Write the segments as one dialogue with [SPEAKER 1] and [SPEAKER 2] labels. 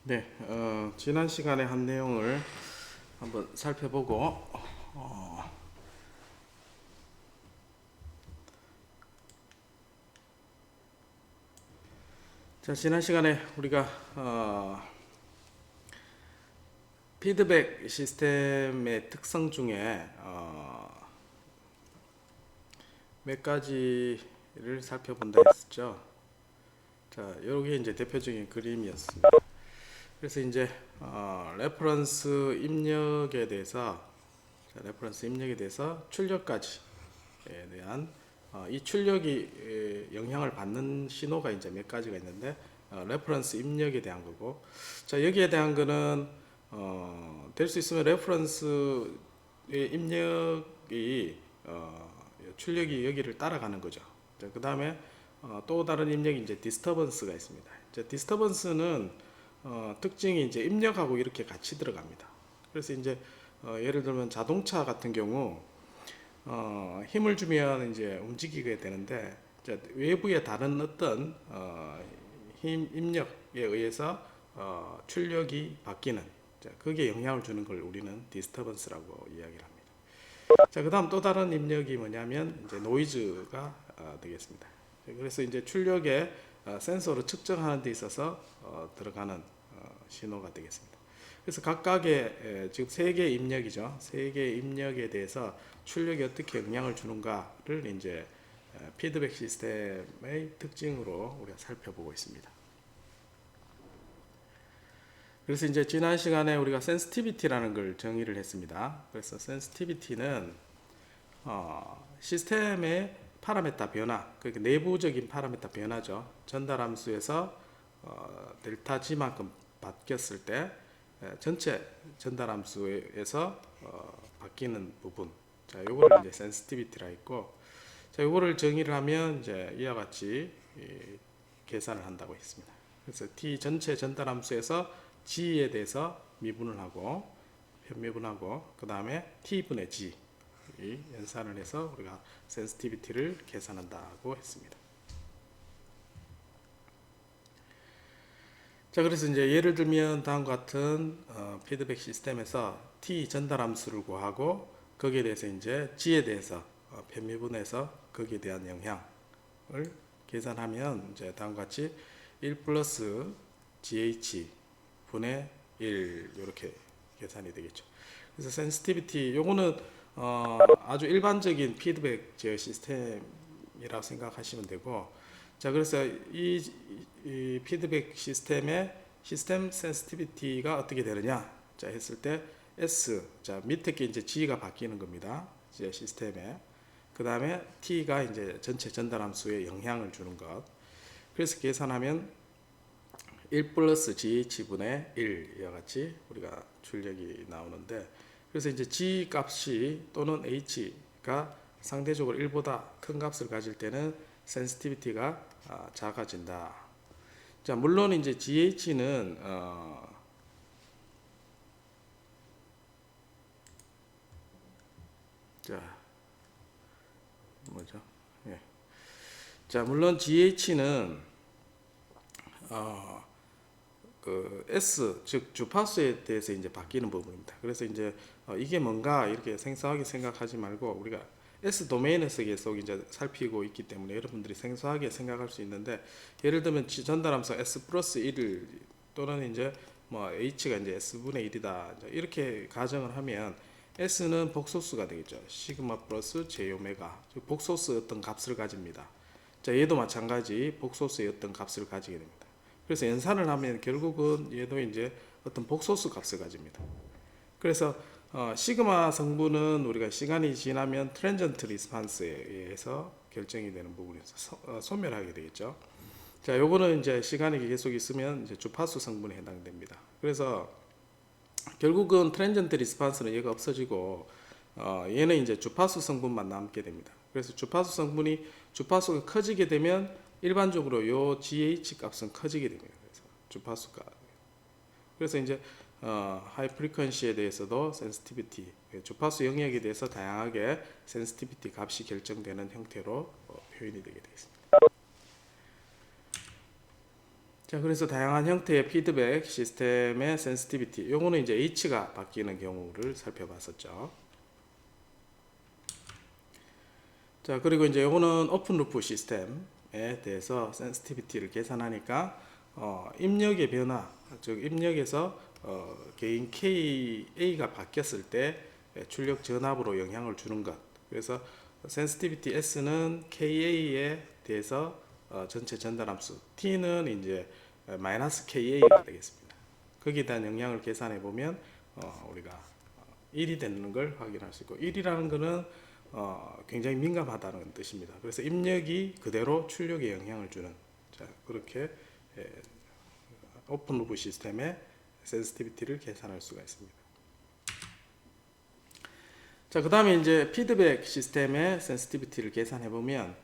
[SPEAKER 1] 네, 지난 시간에 한 내용을 한번 살펴보고, 자, 지난 시간에 우리가 피드백 시스템의 특성 중에 몇 가지를 살펴본다 했었죠. 자, 여기 이제 대표적인 그림이었습니다. 그래서 이제 레퍼런스 입력에 대해서 출력까지에 대한 이 출력이 영향을 받는 신호가 이제 몇 가지가 있는데 레퍼런스 입력에 대한 거고, 자 여기에 대한 거는 될 수 있으면 레퍼런스의 입력이 출력이 여기를 따라가는 거죠. 그 다음에 또 다른 입력이 이제 디스터번스가 있습니다. 이제 디스터번스는 특징이 이제 입력하고 이렇게 같이 들어갑니다. 그래서 이제 예를 들면 자동차 같은 경우 힘을 주면 이제 움직이게 되는데, 외부의 다른 어떤 힘 입력에 의해서 출력이 바뀌는, 그게 영향을 주는 걸 우리는 디스터번스라고 이야기를 합니다. 자, 그다음 또 다른 입력이 뭐냐면 이제 노이즈가 되겠습니다. 그래서 이제 출력에 센서로 측정하는 데 있어서 들어가는 신호가 되겠습니다. 그래서 각각의 지금 세 개의 입력이죠. 세 개의 입력에 대해서 출력이 어떻게 영향을 주는가를 이제 피드백 시스템의 특징으로 우리가 살펴보고 있습니다. 그래서 이제 지난 시간에 우리가 센시티비티라는 걸 정의를 했습니다. 그래서 센시티비티는 시스템의 파라메타 변화, 그러니까 내부적인 파라메타 변화죠. 전달함수에서 델타 G만큼 바뀌었을 때 전체 전달함수에서 바뀌는 부분, 자 요거를 이제 센시티비티라 했고, 자 요거를 정의를 하면 이제 이와 같이 계산을 한다고 했습니다. 그래서 T 전체 전달함수에서 G에 대해서 미분을 하고 편미분하고, 그 다음에 T분의 G 연산을 해서 우리가 센시티비티를 계산한다고 했습니다. 자, 그래서 이제 예를 들면 다음과 같은 피드백 시스템에서 T 전달함수를 구하고 거기에 대해서 이제 G에 대해서 편미분해서 거기에 대한 영향을 계산하면 이제 다음과 같이 1 플러스 GH 분의 1 이렇게 계산이 되겠죠. 그래서 센시티비티 요거는 아주 일반적인 피드백 제어 시스템이라고 생각하시면 되고, 자 그래서 이 피드백 시스템의 시스템 센시티비티가 어떻게 되느냐 자 했을 때 S, 자 밑에 게 이제 G가 바뀌는 겁니다. 이제 시스템에. 그 다음에 T가 이제 전체 전달함수에 영향을 주는 것. 그래서 계산하면 1 플러스 GH분의 1 이와 같이 우리가 출력이 나오는데, 그래서 이제 G 값이 또는 H가 상대적으로 1보다 큰 값을 가질 때는 센시티비티가 작아진다. 자, 물론 이제 GH는 자 뭐죠? 예. 자, 물론 GH는 그 S 즉 주파수에 대해서 이제 바뀌는 부분입니다. 그래서 이제 이게 뭔가 이렇게 생소하게 생각하지 말고 우리가 S 도메인에서 계속 이제 살피고 있기 때문에 여러분들이 생소하게 생각할 수 있는데, 예를 들면 전달함수 S 플러스 1 또는 이제 뭐 H가 이제 S분의 1이다 이렇게 가정을 하면 S는 복소수가 되겠죠. 시그마 플러스 J 오메가, 즉 복소수 어떤 값을 가집니다. 자 얘도 마찬가지 복소수의 어떤 값을 가지게 됩니다. 그래서 연산을 하면 결국은 얘도 이제 어떤 복소수 값을 가집니다. 그래서 시그마 성분은 우리가 시간이 지나면 트랜전트 리스판스에 의해서 결정이 되는 부분에서 소멸하게 되겠죠. 자, 요거는 이제 시간이 계속 있으면 이제 주파수 성분에 해당됩니다. 그래서 결국은 트랜전트 리스판스는 얘가 없어지고 얘는 이제 주파수 성분만 남게 됩니다. 그래서 주파수 성분이 주파수가 커지게 되면 일반적으로 요 GH 값은 커지게 됩니다. 그래서 주파수가. 그래서 이제 하이 프리퀀시에 대해서도 센시티비티, 주파수 영역에 대해서 다양하게 센시티비티 값이 결정되는 형태로 표현이 되게 되겠습니다. 자, 그래서 다양한 형태의 피드백 시스템의 센시티비티, 요거는 이제 H가 바뀌는 경우를 살펴봤었죠. 자, 그리고 이제 요거는 오픈 루프 시스템에 대해서 센시티비티를 계산하니까 입력의 변화, 즉 입력에서 개인 KA가 바뀌었을 때 출력 전압으로 영향을 주는 것. 그래서 센시티비티 S는 KA에 대해서 전체 전달함수, T는 이제 마이너스 KA가 되겠습니다. 거기에 대한 영향을 계산해 보면 우리가 1이 되는 걸 확인할 수 있고, 1이라는 것은 굉장히 민감하다는 뜻입니다. 그래서 입력이 그대로 출력에 영향을 주는, 자, 그렇게 오픈 루프 시스템의 센시티비티를 계산할 수가 있습니다. 자, 그 다음에 이제 피드백 시스템의 센시티비티를 계산해 보면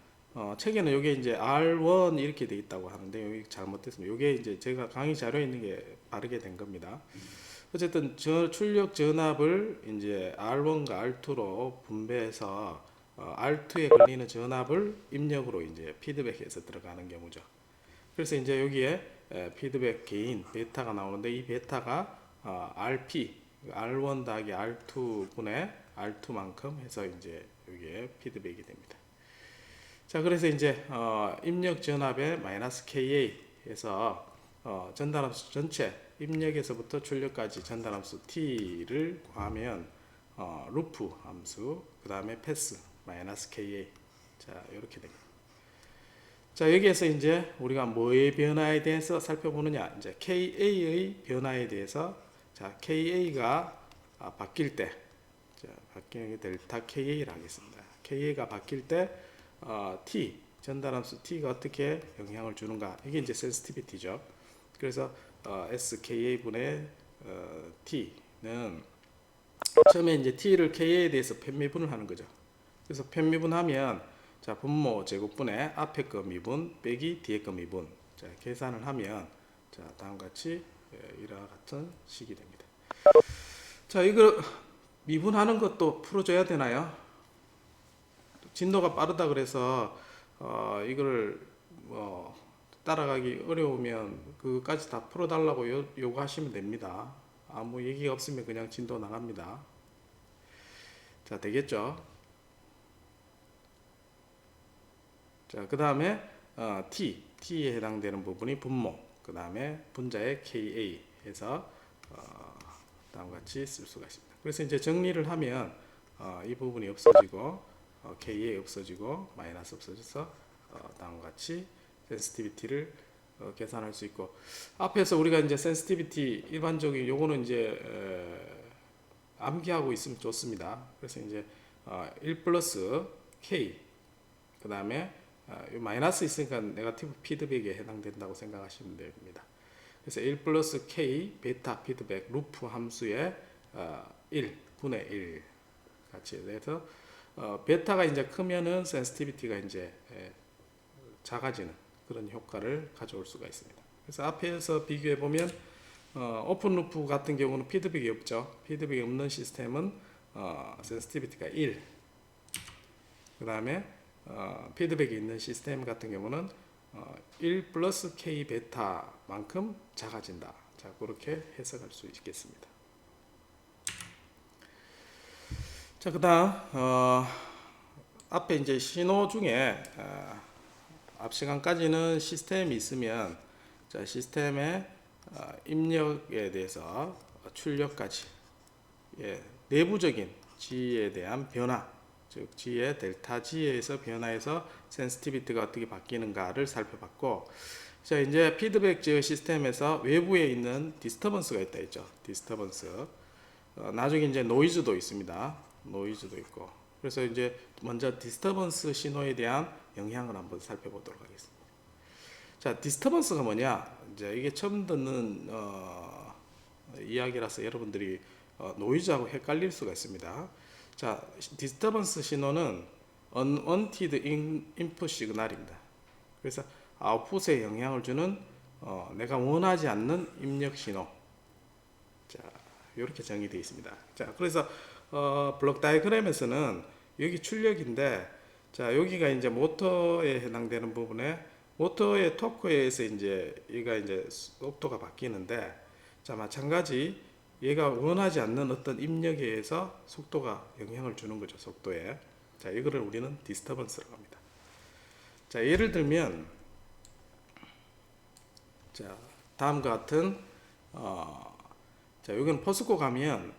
[SPEAKER 1] 책에는 이게 이제 R1 이렇게 돼 있다고 하는데 여기 잘못됐습니다. 이게 이제 제가 강의 자료에 있는 게 바르게 된 겁니다. 어쨌든 출력 전압을 이제 R1과 R2로 분배해서 R2에 걸리는 전압을 입력으로 이제 피드백해서 들어가는 경우죠. 그래서 이제 여기에 피드백 게인 베타가 나오는데, 이 베타가 RP R1 더하기 R2 분의 R2만큼 해서 이제 여기에 피드백이 됩니다. 자, 그래서 이제 입력 전압의 마이너스 KA에서 전달함수 전체 입력에서부터 출력까지 전달함수 T를 구하면 루프 함수, 그 다음에 패스 마이너스 KA, 자, 이렇게 됩니다. 자, 여기에서 이제 우리가 뭐의 변화에 대해서 살펴보느냐, 이제 KA의 변화에 대해서, 자, KA가 바뀔 때, 자, 바뀌는 게 델타 KA를 하겠습니다. KA가 바뀔 때 T, 전달함수 T가 어떻게 영향을 주는가, 이게 이제 센시티비티죠. 그래서 SKA 분의 T는 처음에 이제 T를 KA에 대해서 편미분을 하는 거죠. 그래서 편미분하면, 자, 분모 제곱분의 앞에 거 미분 빼기 뒤에 거 미분, 자, 계산을 하면, 자, 다음과 같이 이와 같은 식이 됩니다. 자, 이거 미분하는 것도 풀어줘야 되나요? 진도가 빠르다 그래서 이걸 따라가기 어려우면 그까지 다 풀어달라고 요구하시면 됩니다. 아무 얘기가 없으면 그냥 진도 나갑니다. 자, 되겠죠? 자, 그 다음에 T에 해당되는 부분이 분모, 그 다음에 분자의 KA 해서 다음과 같이 쓸 수가 있습니다. 그래서 이제 정리를 하면 이 부분이 없어지고 KA 없어지고 마이너스 없어져서 다음과 같이 센시티비티를 계산할 수 있고, 앞에서 우리가 이제 센시티비티 일반적인 요거는 이제 암기하고 있으면 좋습니다. 그래서 이제 1 플러스 K, 그 다음에 마이너스 있으니까 네거티브 피드백에 해당된다고 생각하시면 됩니다. 그래서 1 플러스 K 베타 피드백 루프 함수의 1 분의 1 같이 해서 베타가 이제 크면은 센시티비티가 이제 작아지는 그런 효과를 가져올 수가 있습니다. 그래서 앞에서 비교해 보면 오픈 루프 같은 경우는 피드백이 없죠. 피드백이 없는 시스템은 센시티비티가 1, 그 다음에 피드백이 있는 시스템 같은 경우는 1 플러스 K 베타만큼 작아진다. 자, 그렇게 해석할 수 있겠습니다. 자, 그 다음 앞에 이제 신호 중에 앞 시간까지는 시스템이 있으면, 자, 시스템의 입력에 대해서 출력까지, 내부적인 G에 대한 변화, 즉 G의 델타 G에서 변화해서 센시티비티가 어떻게 바뀌는가를 살펴봤고, 자, 이제 피드백 제어 시스템에서 외부에 있는 디스터번스가 있다 했죠. 디스터번스. 나중에 이제 노이즈도 있습니다. 노이즈도 있고. 그래서 이제 먼저 디스터번스 신호에 대한 영향을 한번 살펴보도록 하겠습니다. 자, 디스터번스가 뭐냐? 이제 이게 처음 듣는 이야기라서 여러분들이 노이즈하고 헷갈릴 수가 있습니다. 자, 디스터번스 신호는 unwanted input 시그널입니다. 그래서 아웃풋에 영향을 주는 내가 원하지 않는 입력 신호. 자, 이렇게 정의되어 있습니다. 자, 그래서 블록 다이어그램에서는 여기 출력인데, 자, 여기가 이제 모터에 해당되는 부분에 모터의 토크에 의해서 이제 얘가 이제 속도가 바뀌는데, 자 마찬가지 얘가 원하지 않는 어떤 입력에 의해서 속도가 영향을 주는 거죠. 속도에. 자 이거를 우리는 디스터번스라고 합니다. 자 예를 들면 자 다음과 같은 자 여기는 포스코 가면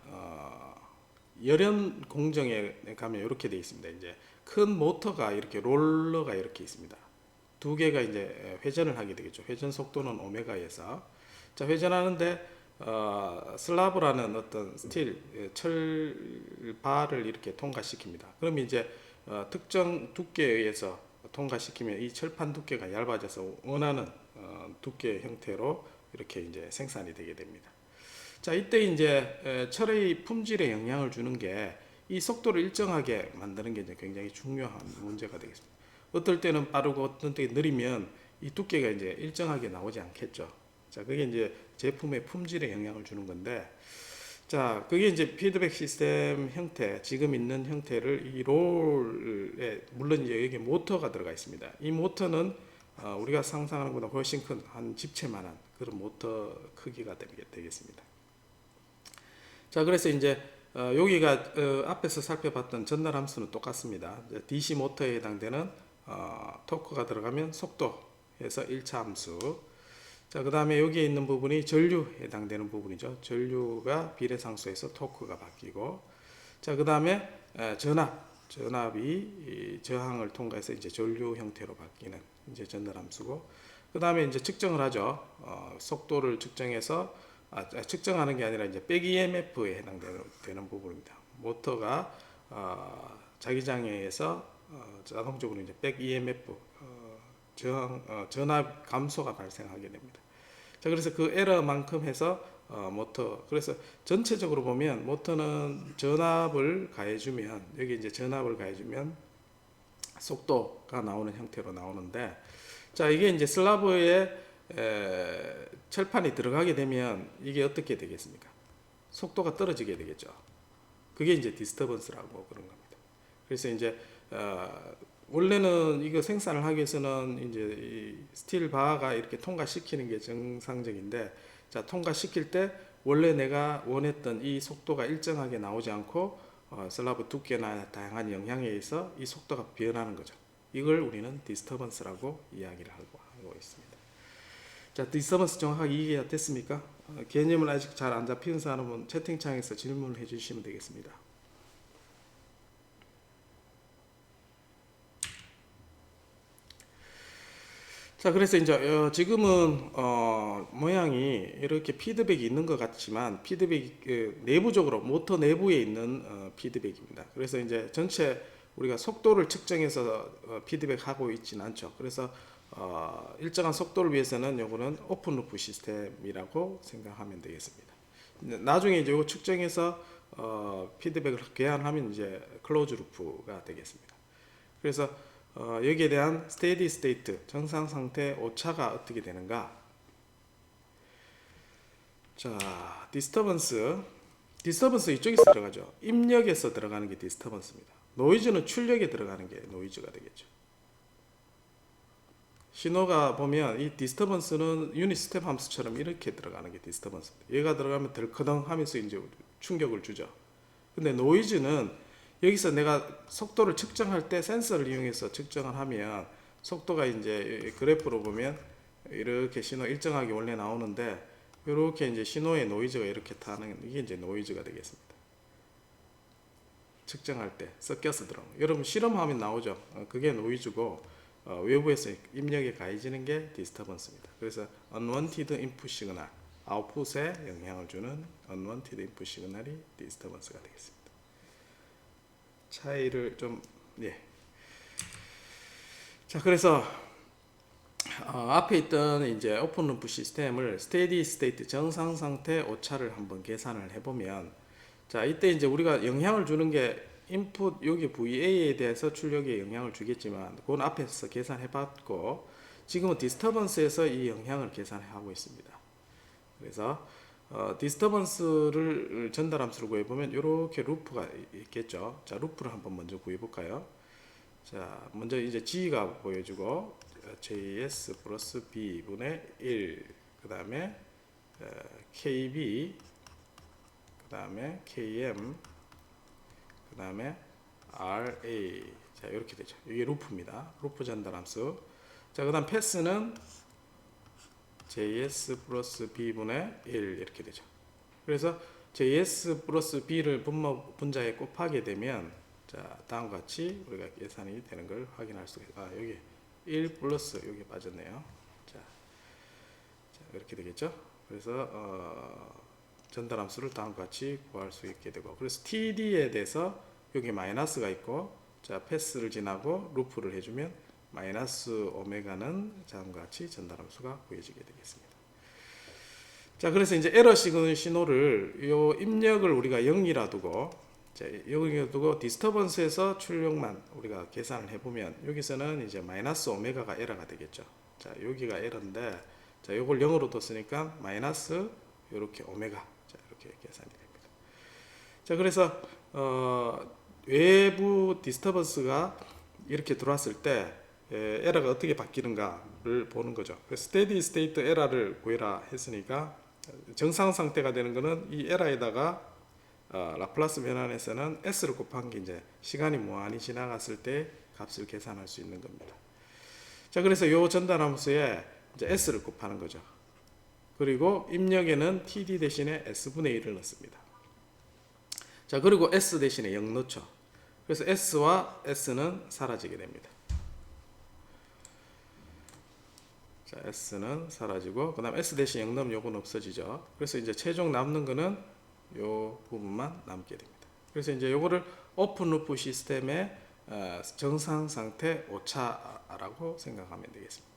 [SPEAKER 1] 열연 공정에 가면 이렇게 되어 있습니다. 이제 큰 모터가 이렇게 롤러가 이렇게 있습니다. 두 개가 이제 회전을 하게 되겠죠. 회전 속도는 오메가에서 자 회전하는데 슬라브라는 어떤 스틸 철바를 이렇게 통과시킵니다. 그럼 이제 특정 두께에 의해서 통과시키면 이 철판 두께가 얇아져서 원하는 두께 형태로 이렇게 이제 생산이 되게 됩니다. 자 이때 이제 철의 품질에 영향을 주는 게 이 속도를 일정하게 만드는 게 이제 굉장히 중요한 문제가 되겠습니다. 어떨 때는 빠르고 어떤 때 느리면 이 두께가 이제 일정하게 나오지 않겠죠. 자 그게 이제 제품의 품질에 영향을 주는 건데, 자 그게 이제 피드백 시스템 형태, 지금 있는 형태를 이 롤에, 물론 이제 여기 모터가 들어가 있습니다. 이 모터는 우리가 상상하는 것보다 훨씬 큰 한 집체만한 그런 모터 크기가 되겠습니다. 자 그래서 이제 여기가 앞에서 살펴봤던 전달 함수는 똑같습니다. DC 모터에 해당되는 토크가 들어가면 속도에서 1차 함수. 자 그 다음에 여기에 있는 부분이 전류에 해당되는 부분이죠. 전류가 비례상수에서 토크가 바뀌고, 자 그 다음에 전압이 저항을 통과해서 이제 전류 형태로 바뀌는 이제 전달 함수고, 그 다음에 이제 측정을 하죠. 속도를 측정해서 측정하는 게 아니라 이제 백 EMF에 해당되는 부분입니다. 모터가 자기장애에서 자동적으로 이제 백 EMF 전압 감소가 발생하게 됩니다. 자 그래서 그 에러만큼 해서 모터, 그래서 전체적으로 보면 모터는 전압을 가해주면, 여기 이제 전압을 가해주면 속도가 나오는 형태로 나오는데, 자 이게 이제 슬라브에 철판이 들어가게 되면 이게 어떻게 되겠습니까? 속도가 떨어지게 되겠죠. 그게 이제 디스터번스라고 그런 겁니다. 그래서 이제 원래는 이거 생산을 하기 위해서는 이제 이 스틸 바가 이렇게 통과시키는 게 정상적인데, 자 통과시킬 때 원래 내가 원했던 이 속도가 일정하게 나오지 않고 슬라브 두께나 다양한 영향에 의해서 이 속도가 변하는 거죠. 이걸 우리는 디스터번스라고 이야기를 하고 있습니다. 자, 디스터번스 정확하게 이해가 됐습니까? 개념을 아직 잘 안 잡히는 사람은 채팅창에서 질문을 해주시면 되겠습니다. 자, 그래서 이제 지금은 모양이 이렇게 피드백이 있는 것 같지만 피드백이 내부적으로 모터 내부에 있는 피드백입니다. 그래서 이제 전체 우리가 속도를 측정해서 피드백하고 있지는 않죠. 그래서 일정한 속도를 위해서는 요거는 오픈 루프 시스템이라고 생각하면 되겠습니다. 나중에 이제 이거 측정해서 피드백을 개한하면 이제 클로즈 루프가 되겠습니다. 그래서 여기에 대한 스테디 스테이트, 정상 상태 오차가 어떻게 되는가? 자, 디스터번스 이쪽에서 들어가죠. 입력에서 들어가는 게 디스터번스입니다. 노이즈는 출력에 들어가는 게 노이즈가 되겠죠. 신호가 보면 이 디스터번스는 유닛 스텝 함수처럼 이렇게 들어가는 게 디스터번스입니다. 얘가 들어가면 덜커덩 하면서 이제 충격을 주죠. 근데 노이즈는 여기서 내가 속도를 측정할 때 센서를 이용해서 측정을 하면 속도가 이제 그래프로 보면 이렇게 신호 일정하게 원래 나오는데, 이렇게 이제 신호의 노이즈가 이렇게 타는 이게 이제 노이즈가 되겠습니다. 측정할 때 섞여서 들어오는, 여러분 실험하면 나오죠. 그게 노이즈고 외부에서 입력에 가해지는 게 디스터번스입니다. 그래서 unwanted input 시그널, 아웃풋에 영향을 주는 unwanted input 시그널이 디스터번스가 되겠습니다. 차이를 좀, 예. 자, 그래서 앞에 있던 이제 오픈 루프 시스템을 스테디 스테이트 정상 상태 오차를 한번 계산을 해보면, 자 이때 이제 우리가 영향을 주는 게 인풋 여기 VA에 대해서 출력에 영향을 주겠지만 그건 앞에서 계산해봤고, 지금은 디스터번스에서 이 영향을 계산하고 있습니다. 그래서 디스터번스를 전달함수로 구해보면 이렇게 루프가 있겠죠. 자 루프를 한번 먼저 구해볼까요? 자 먼저 이제 G가 보여주고 JS 플러스 B분의 1, 그 다음에 KB, 그 다음에 KM, 그 다음에 RA. 자, 이렇게 되죠. 이게 루프입니다. 루프 전달함수. 자, 그 다음 패스는 JS 플러스 B분의 1 이렇게 되죠. 그래서 JS 플러스 B를 분자에 곱하게 되면, 자, 다음과 같이 우리가 계산이 되는 걸 확인할 수가 있어요. 여기 1 플러스 여기 빠졌네요. 자, 이렇게 되겠죠. 그래서 전달함수를 다음과 같이 구할 수 있게 되고, 그래서 TD에 대해서 여기 마이너스가 있고, 자, 패스를 지나고 루프를 해주면 마이너스 오메가는 다음과 같이 전달함수가 구해지게 되겠습니다. 자, 그래서 이제 에러 신호를 요 입력을 우리가 0이라 두고, 자, 0이라 두고 디스터번스에서 출력만 우리가 계산을 해보면 여기서는 이제 마이너스 오메가가 에러가 되겠죠. 자, 여기가 에러인데, 자, 요걸 0으로 뒀으니까 마이너스 이렇게 오메가, 자, 이렇게 계산이 됩니다. 자, 그래서 외부 디스터번스가 이렇게 들어왔을 때 에러가 어떻게 바뀌는가를 보는 거죠. 그래서 스테디 스테이트 에러를 구해라 했으니까 정상 상태가 되는 거는 이 에러에다가 라플라스 변환에서는 s를 곱한 게 이제 시간이 무한히 지나갔을 때 값을 계산할 수 있는 겁니다. 자, 그래서 요 전달함수에 이제 s를 곱하는 거죠. 그리고 입력에는 td 대신에 s분의 1을 넣습니다. 자, 그리고 s 대신에 0 넣죠. 그래서 s와 s는 사라지게 됩니다. 자, s는 사라지고, 그 다음 s 대신 0 넣으면 요건 없어지죠. 그래서 이제 최종 남는 거는 요 부분만 남게 됩니다. 그래서 이제 요거를 오픈 루프 시스템의 정상 상태 오차라고 생각하면 되겠습니다.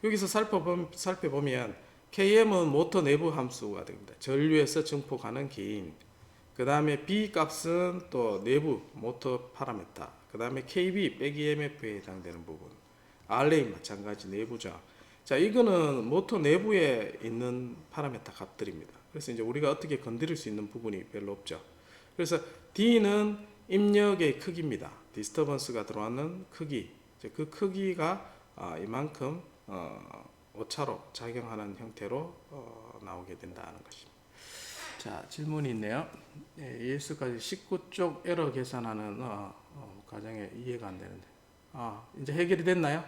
[SPEAKER 1] 여기서 살펴보면 KM은 모터 내부 함수가 됩니다. 전류에서 증폭하는 게인. 그 다음에 B 값은 또 내부 모터 파라미터. 그 다음에 KB 백 EMF에 해당되는 부분. RA 마찬가지 내부죠. 자, 이거는 모터 내부에 있는 파라미터 값들입니다. 그래서 이제 우리가 어떻게 건드릴 수 있는 부분이 별로 없죠. 그래서 D는 입력의 크기입니다. 디스터번스가 들어왔는 크기. 그 크기가 이만큼 오차로 작용하는 형태로 나오게 된다는 것입니다. 자, 질문이 있네요. ES까지 19쪽 에러 계산하는 과정에 이해가 안 되는데. 이제 해결이 됐나요?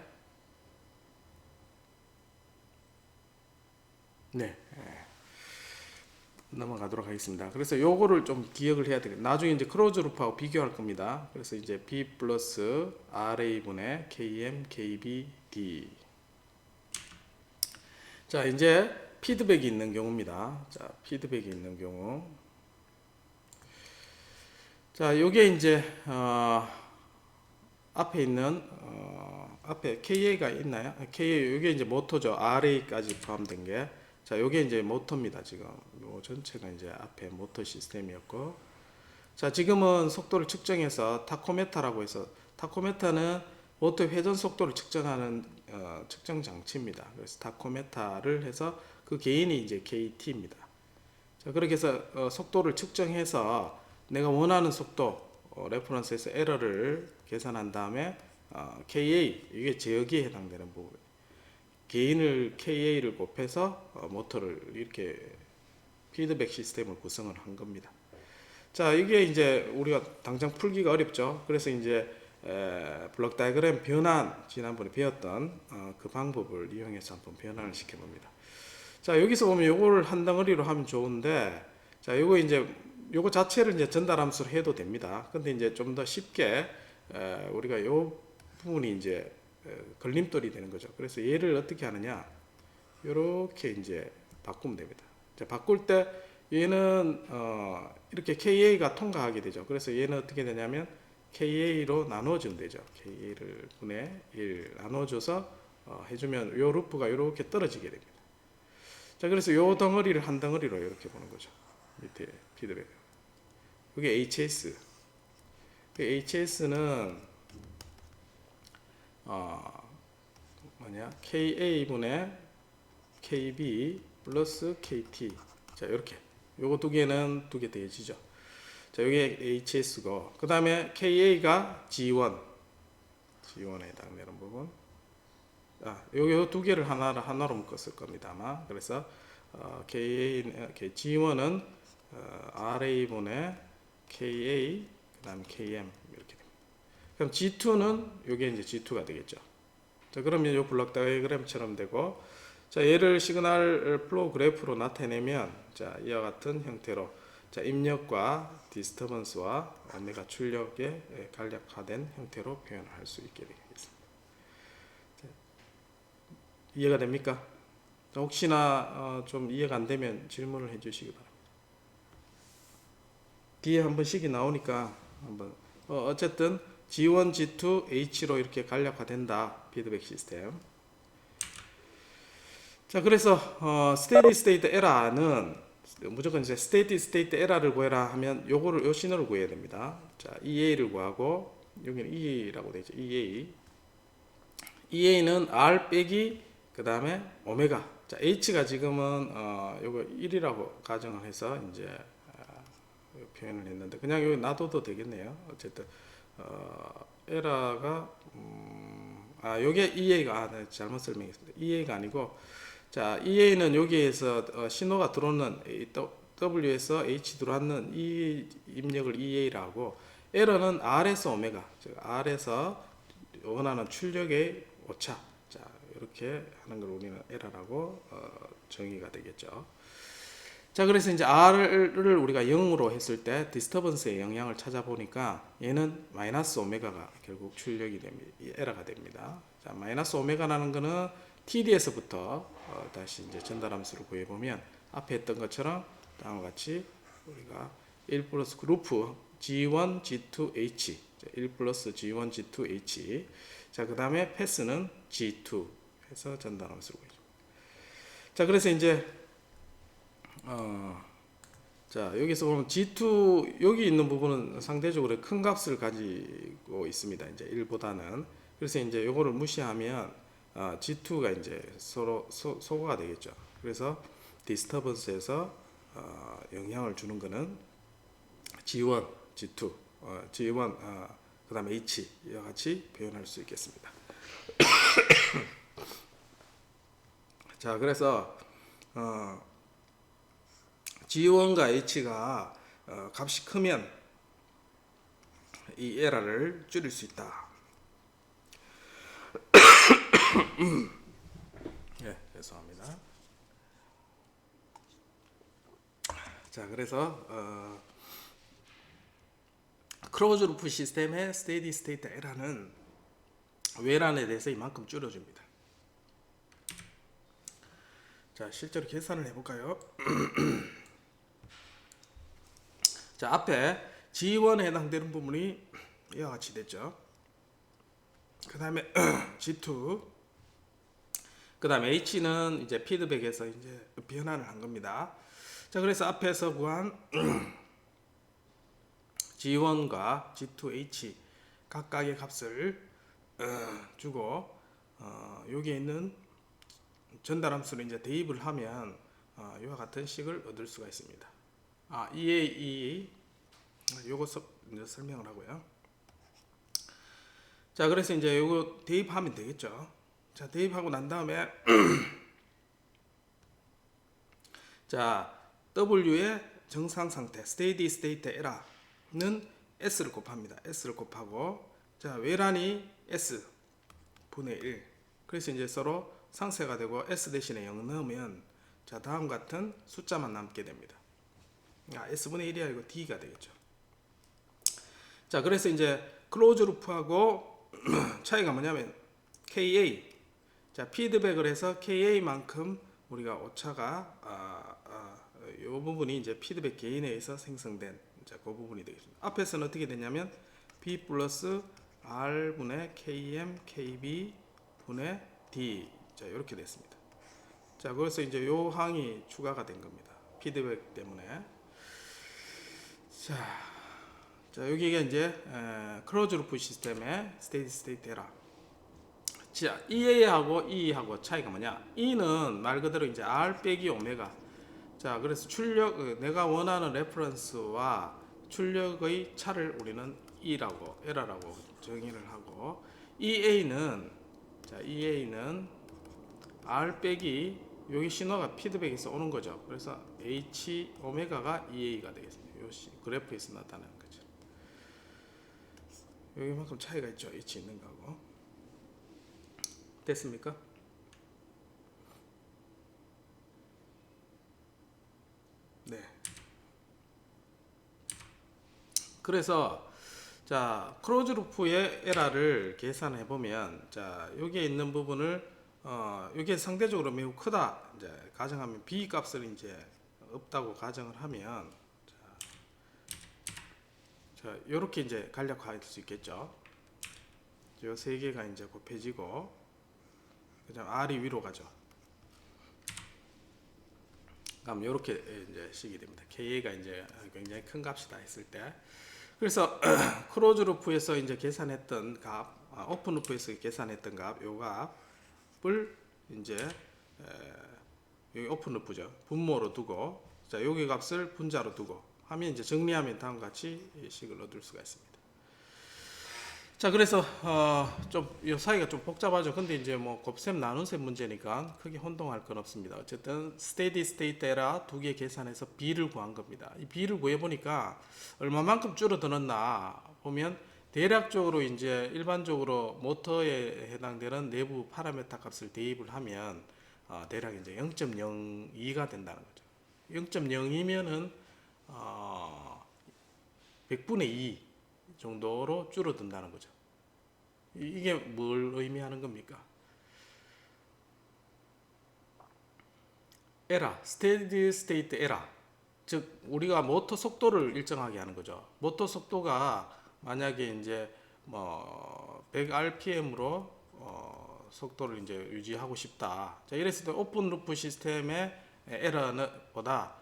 [SPEAKER 1] 네. 넘어가도록 하겠습니다. 그래서 요거를 좀 기억을 해야 되겠다. 나중에 이제 크로즈 루프하고 비교할 겁니다. 그래서 이제 B 플러스 RA분의 KM, KB, D. 자, 이제 피드백이 있는 경우입니다. 자, 피드백이 있는 경우. 자, 요게 이제 앞에 있는 앞에 KA가 있나요? KA 요게 이제 모터죠. RA까지 포함된 게. 자, 요게 이제 모터입니다. 지금 요 전체가 이제 앞에 모터 시스템이었고, 자, 지금은 속도를 측정해서 타코메타라고 해서, 타코메타는 모터 회전 속도를 측정하는 측정 장치입니다. 그래서 타코메타를 해서 그 개인이 이제 KT입니다. 자, 그렇게 해서 속도를 측정해서 내가 원하는 속도 레퍼런스에서 에러를 계산한 다음에 KA, 이게 제어기에 해당되는 부분, 게인을 KA를 곱해서 모터를 이렇게 피드백 시스템을 구성을 한 겁니다. 자, 이게 이제 우리가 당장 풀기가 어렵죠. 그래서 이제 블록 다이그램 변환, 지난번에 배웠던 그 방법을 이용해서 한번 변환을 시켜봅니다. 자, 여기서 보면 요거를 한 덩어리로 하면 좋은데, 자, 요거 이제 요거 자체를 이제 전달함수로 해도 됩니다. 근데 이제 좀 더 쉽게 우리가 요 부분이 이제 걸림돌이 되는 거죠. 그래서 얘를 어떻게 하느냐, 이렇게 이제 바꾸면 됩니다. 자, 바꿀 때 얘는 이렇게 KA가 통과하게 되죠. 그래서 얘는 어떻게 되냐면 KA로 나눠주면 되죠. KA를 분의 1 나눠줘서 해주면 요 루프가 이렇게 떨어지게 됩니다. 자, 그래서 요 덩어리를 한 덩어리로 이렇게 보는 거죠. 밑에 피드백. 이게 HS. HS는 뭐냐, KA분의 KB 플러스 KT. 자, 이렇게 요거 두 개는 두 개 더해지죠. 자, 요게 HS고, 그 다음에 KA가 G1, G1에 해당되는 부분. 요 두 개를 하나로 묶었을 겁니다 아마. 그래서 G1은 RA분의 KA 그다음 KM 이렇게 됩니다. 그럼 G2는 요게 이제 G2가 되겠죠. 자, 그러면 요 블록 다이어그램처럼 되고, 자, 얘를 시그널 플로우 그래프로 나타내면, 자, 이와 같은 형태로, 자, 입력과 디스터번스와 오메가 출력의 간략화된 형태로 표현할 수 있게 되겠습니다. 자, 이해가 됩니까? 자, 혹시나 좀 이해가 안 되면 질문을 해주시기 바랍니다. 뒤에 한번 식이 나오니까 한번 어쨌든 G1, G2, H로 이렇게 간략화된다. 피드백 시스템. 자, 그래서 스테디 스테이트 에러는 무조건 이제 스테디 스테이트 에러를 구해라 하면 요거를 요 신호를 구해야 됩니다. 자, EA를 구하고 여기는 E라고 되어 있죠. EA는 R 빼기 그다음에 오메가. 자, H가 지금은 요거 1이라고 가정을 해서 이제 표현을 했는데 그냥 여기 놔둬도 되겠네요. 어쨌든 에러가 요게 EA가 네, 잘못 설명했습니다. EA가 아니고, 자, EA는 여기에서 신호가 들어오는 W에서 H 들어왔는 이 입력을 EA라고, 에러는 R에서 오메가, 즉 R에서 원하는 출력의 오차, 자, 이렇게 하는 걸 우리는 에러라고 정의가 되겠죠. 자, 그래서 이제 R을 우리가 0으로 했을 때 디스터번스의 영향을 찾아보니까 얘는 마이너스 오메가가 결국 출력이 됩니다. 에러가 됩니다. 자, 마이너스 오메가라는 거는 TD에서부터 다시 이제 전달함수를 구해보면 앞에 했던 것처럼 다음과 같이 우리가 1 플러스 루프 G1, G2, H, 1 플러스 G1, G2, H. 자, 그 다음에 패스는 G2 해서 전달함수를 구해줍니다. 자, 그래서 이제 자, 여기서 보면 G2 여기 있는 부분은 상대적으로 큰 값을 가지고 있습니다. 이제 1보다는. 그래서 이제 요거를 무시하면 G2가 이제 서로 소거가 되겠죠. 그래서 디스터번스에서 영향을 주는 거는 G1, G2, G1 그다음에 H 이와 같이 표현할 수 있겠습니다. 자, 그래서 G1과 H가 값이 크면 이 에러를 줄일 수 있다. 예, 죄송합니다. 자, 그래서 클로즈 루프 시스템의 스테디 스테이트 에러는 외란에 대해서 이만큼 줄여줍니다. 자, 실제로 계산을 해볼까요? 자, 앞에 G1에 해당되는 부분이 이와 같이 됐죠. 그 다음에 G2, 그 다음에 H는 이제 피드백에서 이제 변환을 한 겁니다. 자, 그래서 앞에서 구한 G1과 G2H 각각의 값을 주고 여기에 있는 전달함수를 이제 대입을 하면 이와 같은 식을 얻을 수가 있습니다. EA 요거 이제 설명을 하고요. 자, 그래서 이제 요거 대입하면 되겠죠. 자, 대입하고 난 다음에 자, W의 정상 상태 스테디 스테이트 에러는 S를 곱합니다. S를 곱하고, 자, 외란이 S 분의 1. 그래서 이제 서로 상쇄가 되고 S 대신에 0 넣으면 자, 다음 같은 숫자만 남게 됩니다. S분의 1이 아니고 D가 되겠죠. 자, 그래서 이제 클로즈 루프하고 차이가 뭐냐면 KA, 자, 피드백을 해서 KA만큼 우리가 오차가 이 부분이 이제 피드백 개인에 의해서 생성된 자, 그 부분이 되겠습니다. 앞에서는 어떻게 되냐면 B 플러스 R분의 KM, KB 분의 D, 자, 이렇게 됐습니다. 자, 그래서 이제 요 항이 추가가 된 겁니다. 피드백 때문에. 자, 여기가 이제 클로즈 루프 시스템의 스테디 스테이트 에러. 자, EA하고 E하고 차이가 뭐냐? E는 말 그대로 이제 R 빼기 오메가. 자, 그래서 출력 내가 원하는 레퍼런스와 출력의 차를 우리는 E라고 에러라고 정의를 하고, EA는 자, EA는 R 빼기 여기 신호가 피드백에서 오는 거죠. 그래서 H 오메가가 EA가 되겠습니다. 요 그래프에서 나타나는 거죠. 여기만큼 차이가 있죠. H 있는 거하고. 됐습니까? 네. 그래서 자, 크로즈 루프의 에러를 계산해 보면 자, 여기에 있는 부분을 이게 상대적으로 매우 크다 이제 가정하면 B 값을 이제 없다고 가정을 하면 자, 요렇게 이제 간략화할 수 있겠죠. 요 세 개가 이제 곱해지고 그다음 R이 위로 가죠. 그럼 요렇게 이제 식이 됩니다. K가 이제 굉장히 큰 값이다 했을 때. 그래서 크로즈 루프에서 이제 계산했던 값, 오픈 루프에서 계산했던 값, 요 값을 이제 여기 오픈 루프죠. 분모로 두고, 자 여기 값을 분자로 두고 하면 이제 정리하면 다음과 같이 식을 얻을 수가 있습니다. 자 그래서 좀 이 사이가 좀 복잡하죠. 근데 이제 뭐 곱셈 나눗셈 문제니까 크게 혼동할 건 없습니다. 어쨌든 스테디 스테이트 에러 두 개 계산해서 B를 구한 겁니다. 이 B를 구해 보니까 얼마만큼 줄어들었나 보면 대략적으로 이제 일반적으로 모터에 해당되는 내부 파라미터 값을 대입을 하면 대략 이제 0.02가 된다는 거죠. 0.0이면은 100분의 2 정도로 줄어든다는 거죠. 이게 뭘 의미하는 겁니까? 에러, 스테디 스테이트 에러. 즉 우리가 모터 속도를 일정하게 하는 거죠. 모터 속도가 만약에 이제 뭐 100rpm으로 속도를 이제 유지하고 싶다. 자, 이랬을 때 오픈 루프 시스템의 에러는 보다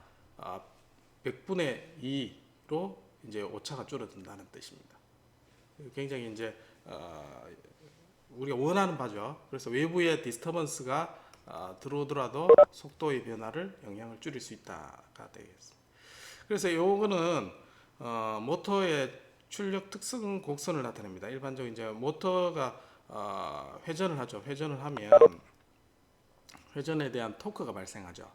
[SPEAKER 1] 100분의 2로 이제 오차가 줄어든다는 뜻입니다. 굉장히 이제 우리가 원하는 바죠. 그래서 외부의 디스터번스가 들어오더라도 속도의 변화를 영향을 줄일 수 있다가 되겠습니다. 그래서 요거는 모터의 출력 특성 곡선을 나타냅니다. 일반적으로 이제 모터가 회전을 하죠. 회전을 하면 회전에 대한 토크가 발생하죠.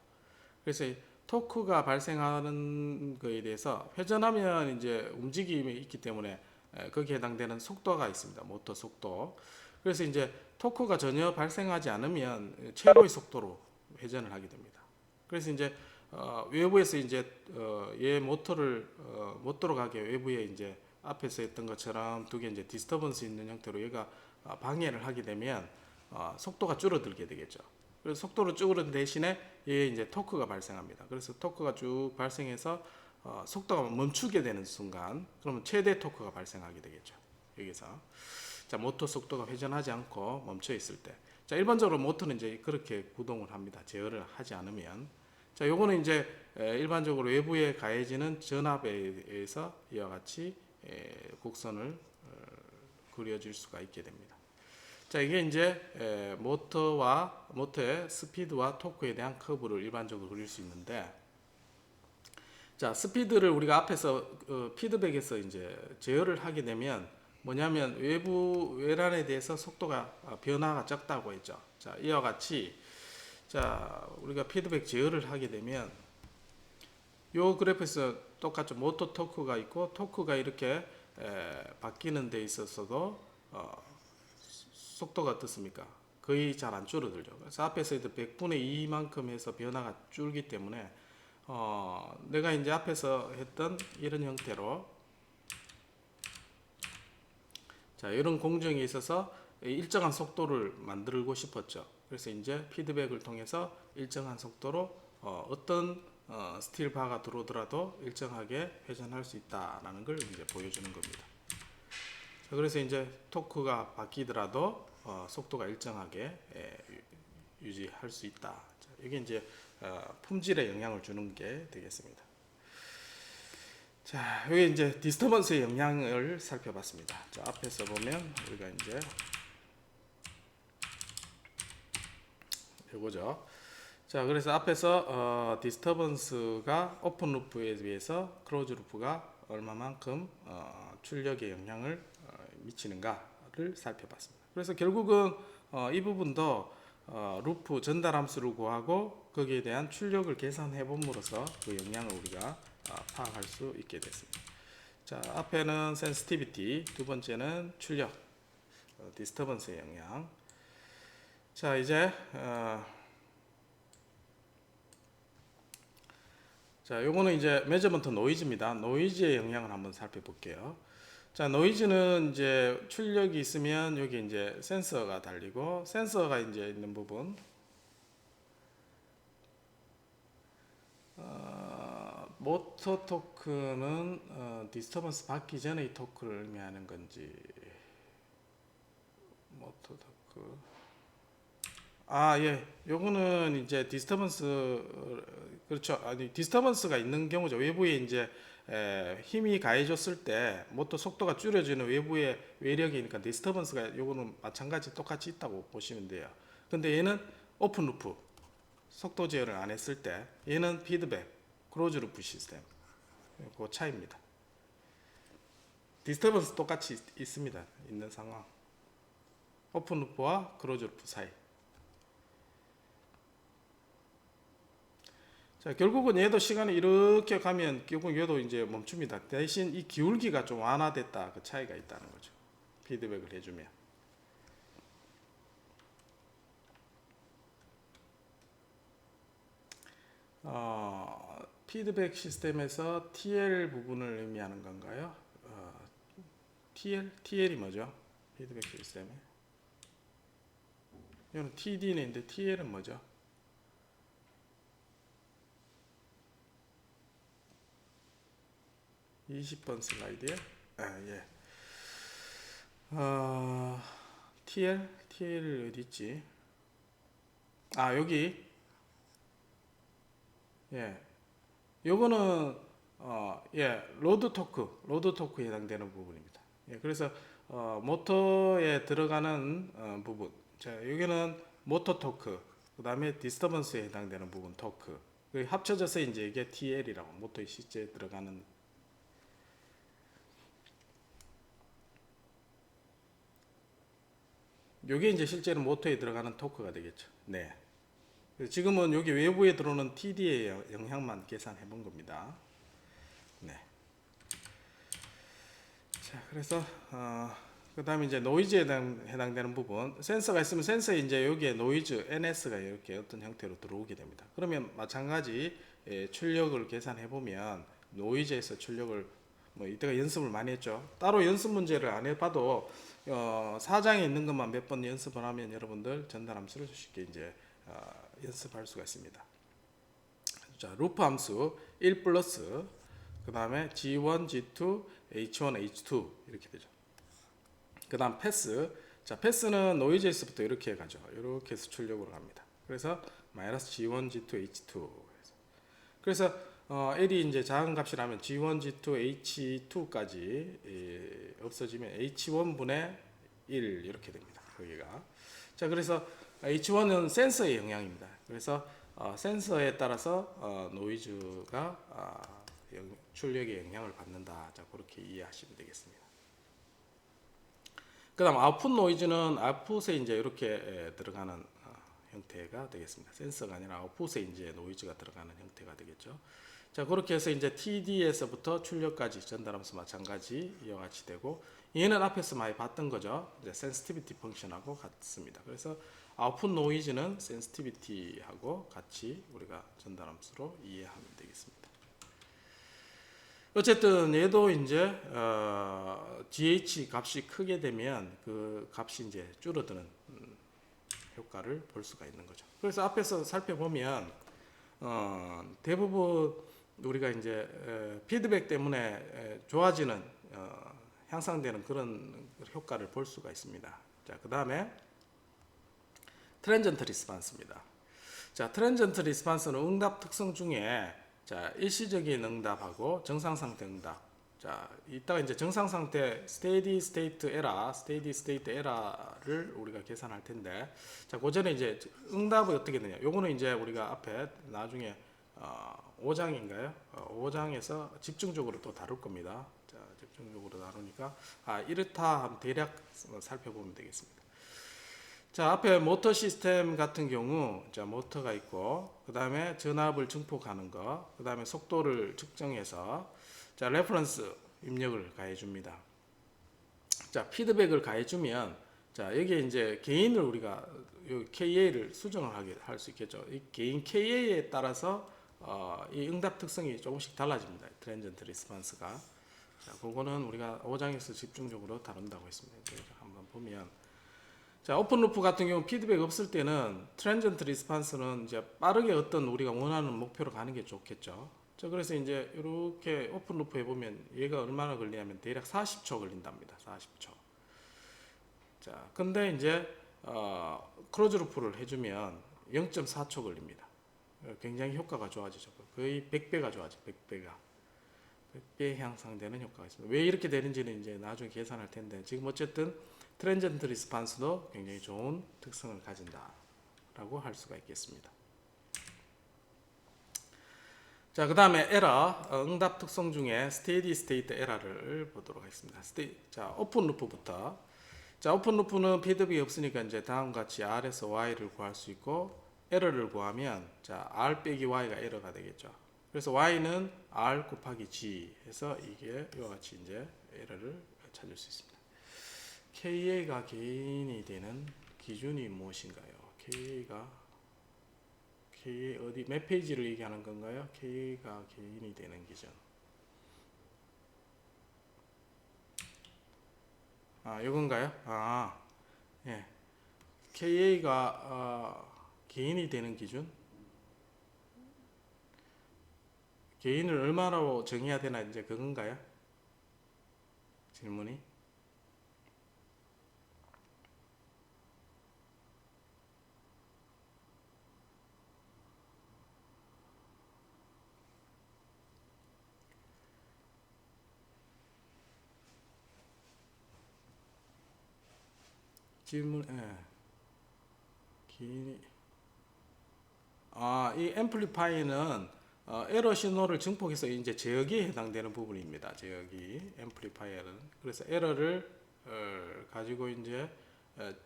[SPEAKER 1] 그래서 토크가 발생하는 것에 대해서 회전하면 이제 움직임이 있기 때문에 거기에 해당되는 속도가 있습니다. 모터 속도. 그래서 이제 토크가 전혀 발생하지 않으면 최고의 속도로 회전을 하게 됩니다. 그래서 이제 외부에서 이제 얘 모터를 못 들어가게 외부에 이제 앞에서 했던 것처럼 두 개 이제 디스터번스 있는 형태로 얘가 방해를 하게 되면 속도가 줄어들게 되겠죠. 그래서 속도를 줄어든 대신에 얘 이제 토크가 발생합니다. 그래서 토크가 쭉 발생해서 속도가 멈추게 되는 순간 그러면 최대 토크가 발생하게 되겠죠. 여기서 자 모터 속도가 회전하지 않고 멈춰 있을 때, 자 일반적으로 모터는 이제 그렇게 구동을 합니다. 제어를 하지 않으면. 자 요거는 이제 일반적으로 외부에 가해지는 전압에 의해서 이와 같이 곡선을 그려질 수가 있게 됩니다. 자 이게 이제 모터의 스피드와 토크에 대한 커브를 일반적으로 그릴 수 있는데, 자 스피드를 우리가 앞에서 피드백에서 이제 제어를 하게 되면 뭐냐면 외란에 대해서 속도가 변화가 적다고 했죠. 자 이와 같이 자 우리가 피드백 제어를 하게 되면 요 그래프에서 똑같죠. 모터 토크가 있고 토크가 이렇게 바뀌는 데 있어서도 속도가 어떻습니까? 거의 잘 안 줄어들죠. 그래서 앞에서 100분의 2만큼 해서 변화가 줄기 때문에 내가 이제 앞에서 했던 이런 형태로 자 이런 공정에 있어서 일정한 속도를 만들고 싶었죠. 그래서 이제 피드백을 통해서 일정한 속도로 어떤 스틸 바가 들어오더라도 일정하게 회전할 수 있다라는 걸 이제 보여주는 겁니다. 자, 그래서 이제 토크가 바뀌더라도 속도가 일정하게 유지할 수 있다. 자, 이게 이제 품질에 영향을 주는 게 되겠습니다. 자, 여기 이제 디스터번스의 영향을 살펴봤습니다. 자, 앞에서 보면 우리가 이제 이거죠. 자, 그래서 앞에서 디스터번스가 오픈 루프에 비해서 클로즈 루프가 얼마만큼 출력에 영향을 미치는가를 살펴봤습니다. 그래서 결국은 이 부분도 루프 전달 함수를 구하고 거기에 대한 출력을 계산해 봄으로써 그 영향을 우리가 파악할 수 있게 됐습니다. 자, 앞에는 센시티비티, 두 번째는 출력, 디스터번스의 영향. 자, 이제 자, 요거는 이제 메저먼트 노이즈입니다. 노이즈의 영향을 한번 살펴볼게요. 자, 노이즈는 이제 출력이 있으면 여기 이제 센서가 달리고, 센서가 이제 있는 부분, 모터 토크는 디스터번스 받기 전의 토크를 의미하는 건지, 모터 토크. 예. 요거는 이제 그렇죠. 아니, 디스터번스가 있는 경우죠. 외부에 이제 힘이 가해졌을 때 모터 속도가 줄여지는 외부의 외력이니까 디스터번스가 요거는 마찬가지 똑같이 있다고 보시면 돼요. 근데 얘는 오픈 루프, 속도 제어를 안 했을 때, 얘는 피드백, 클로즈 루프 시스템. 그 차이입니다. 디스터번스 똑같이 있습니다. 있는 상황. 오픈 루프와 클로즈 루프 사이. 자, 결국은 얘도 시간이 이렇게 가면 결국 얘도 이제 멈춥니다. 대신 이 기울기가 좀 완화됐다. 그 차이가 있다는 거죠. 피드백을 해주면. 피드백 시스템에서 TL 부분을 의미하는 건가요? TL이 뭐죠? 피드백 시스템에. 이거는 TD는 있는데 TL은 뭐죠? (20번) 슬라이드에 예. TL 어디 있지? 여기. 예. 요거는 로드 토크에 해당되는 부분입니다. 예, 그래서 모터에 들어가는 부분. 자, 여기는 모터 토크, 그 다음에 디스터번스에 해당되는 부분 토크. 합쳐져서 이제 이게 TL이라고, 모터의 실제에 들어가는. 요게 이제 실제로 모터에 들어가는 토크가 되겠죠. 네. 지금은 여기 외부에 들어오는 TD의 영향만 계산해 본 겁니다. 네. 자, 그래서 그 다음에 이제 노이즈에 해당되는 부분, 센서가 있으면 센서에 이제 여기에 노이즈 NS가 이렇게 어떤 형태로 들어오게 됩니다. 그러면 마찬가지 출력을 계산해 보면 노이즈에서 출력을 이때가 연습을 많이 했죠. 따로 연습 문제를 안 해봐도 사장에 있는 것만 몇 번 연습을 하면 여러분들 전달 함수를 쉽게 이제 연습할 수가 있습니다. 자, 루프 함수 1 플러스 그 다음에 G1, G2, H1, H2 이렇게 되죠. 그 다음 패스. 자, 패스는 노이즈에서부터 이렇게 가죠. 이렇게 해서 출력으로 갑니다. 그래서 마이너스 G1, G2, H2. 그래서 L이 이제 작은 값이라면 G1, G2, H2까지 없어지면 H1분의 1 이렇게 됩니다. 여기가. 자, 그래서 H1은 센서의 영향입니다. 그래서 센서에 따라서 노이즈가 출력에 영향을 받는다. 자, 그렇게 이해하시면 되겠습니다. 그다음 아웃풋 노이즈는 아웃풋에 이제 이렇게 들어가는 형태가 되겠습니다. 센서가 아니라 아웃풋에 이제 노이즈가 들어가는 형태가 되겠죠. 자, 그렇게 해서 이제 TD에서부터 출력까지 전달하면서 마찬가지 이와 같이 되고, 얘는 앞에서 많이 봤던 거죠. 이제 센시티비티 펑션하고 같습니다. 그래서 아웃풋 노이즈는 센시티비티하고 같이 우리가 전달함수로 이해하면 되겠습니다. 어쨌든 얘도 이제 GH 값이 크게 되면 그 값이 이제 줄어드는 효과를 볼 수가 있는 거죠. 그래서 앞에서 살펴보면 대부분 우리가 이제 피드백 때문에 좋아지는 향상되는 그런 효과를 볼 수가 있습니다. 자, 그 다음에 트랜전트 리스판스입니다. 자, 트랜전트 리스판스는 응답 특성 중에 자, 일시적인 응답하고 정상상태 응답. 자, 이따가 이제 정상상태 스테디 스테이트 에러를 우리가 계산할 텐데, 자, 그 전에 이제 응답이 어떻게 되냐. 요거는 이제 우리가 앞에 나중에 5장인가요? 5장에서 집중적으로 또 다룰 겁니다. 자, 집중적으로 다루니까 이렇다 하면 대략 살펴보면 되겠습니다. 자, 앞에 모터 시스템 같은 경우, 자, 모터가 있고, 그 다음에 전압을 증폭하는 거, 그 다음에 속도를 측정해서, 자, 레퍼런스 입력을 가해줍니다. 자, 피드백을 가해주면, 자, 여기에 이제 개인을 우리가 KA를 수정을 할 수 있겠죠. 이 개인 KA에 따라서 이 응답 특성이 조금씩 달라집니다. 트랜전트 리스폰스가. 자, 그거는 우리가 5장에서 집중적으로 다룬다고 했습니다. 한번 보면. 자, 오픈 루프 같은 경우 피드백 없을 때는 트랜전트 리스폰스는 이제 빠르게 어떤 우리가 원하는 목표로 가는 게 좋겠죠. 자, 그래서 이제 이렇게 오픈 루프 해보면 얘가 얼마나 걸리냐면 대략 40초 걸린답니다. 40초. 자, 근데 이제 크로즈 루프를 해주면 0.4초 걸립니다. 굉장히 효과가 좋아지죠. 거의 100배가 좋아져. 100배가. 100배 향상되는 효과가 있습니다. 왜 이렇게 되는지는 이제 나중에 계산할 텐데 지금 어쨌든 트랜전트 리스폰스도 굉장히 좋은 특성을 가진다라고 할 수가 있겠습니다. 자, 그 다음에 에러, 응답 특성 중에 스테디 스테이트 에러를 보도록 하겠습니다. 자, 오픈 루프부터. 자, 오픈 루프는 피드백이 없으니까 이제 다음과 같이 R에서 Y를 구할 수 있고, 에러를 구하면, 자, R 빼기 Y가 에러가 되겠죠. 그래서 Y는 R 곱하기 G 해서 이게 이와 같이 이제 에러를 찾을 수 있습니다. KA가 개인이 되는 기준이 무엇인가요? KA 어디 몇 페이지를 얘기하는 건가요? KA가 개인이 되는 기준. 이건가요? 예. KA가 개인이 되는 기준? 개인을 얼마로 정해야 되나 이제 그건가요? 질문이. 개인이 이 앰플리파이는 에러 신호를 증폭해서 이제 제어기에 해당되는 부분입니다. 제어기 앰플리파이어는 그래서 에러를 가지고 이제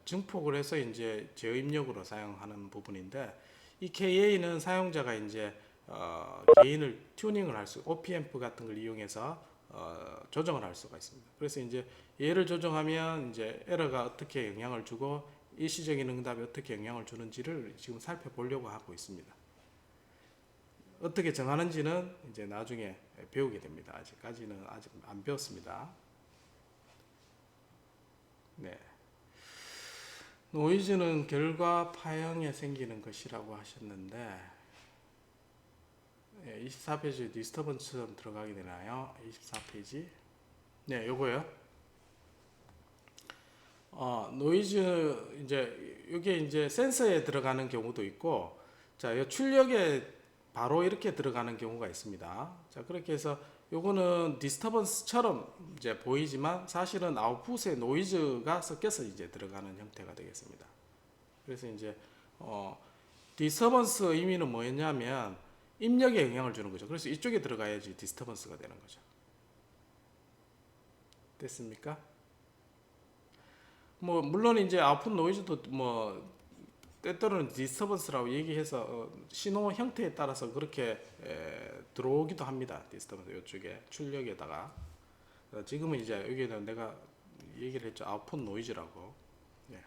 [SPEAKER 1] 증폭을 해서 이제 제어 입력으로 사용하는 부분인데 이 KA는 사용자가 이제 개인을 튜닝을 할 수, OP앰프 같은 걸 이용해서 조정을 할 수가 있습니다. 그래서 이제 얘를 조정하면 이제 에러가 어떻게 영향을 주고 일시적인 응답이 어떻게 영향을 주는지를 지금 살펴보려고 하고 있습니다. 어떻게 정하는지는 이제 나중에 배우게 됩니다. 아직까지는 아직 안 배웠습니다. 네. 노이즈는 결과 파형에 생기는 것이라고 하셨는데 24페이지 디스터번스처럼 들어가게 되나요? 24페이지. 네, 요거요. 노이즈 이제 이게 이제 센서에 들어가는 경우도 있고, 자, 이 출력에 바로 이렇게 들어가는 경우가 있습니다. 자, 그렇게 해서 요거는 디스터번스처럼 이제 보이지만 사실은 아웃풋에 노이즈가 섞여서 이제 들어가는 형태가 되겠습니다. 그래서 이제 디스터번스 의미는 뭐였냐면 입력에 영향을 주는 거죠. 그래서 이쪽에 들어가야지 디스터번스가 되는 거죠. 됐습니까? 뭐 물론 이제 아웃풋 노이즈도 뭐 때때로는 디스터번스라고 얘기해서 신호 형태에 따라서 그렇게 들어오기도 합니다. 디스터번스 이쪽에 출력에다가 지금은 이제 여기는 내가 얘기를 했죠. 아웃풋 노이즈라고. 예.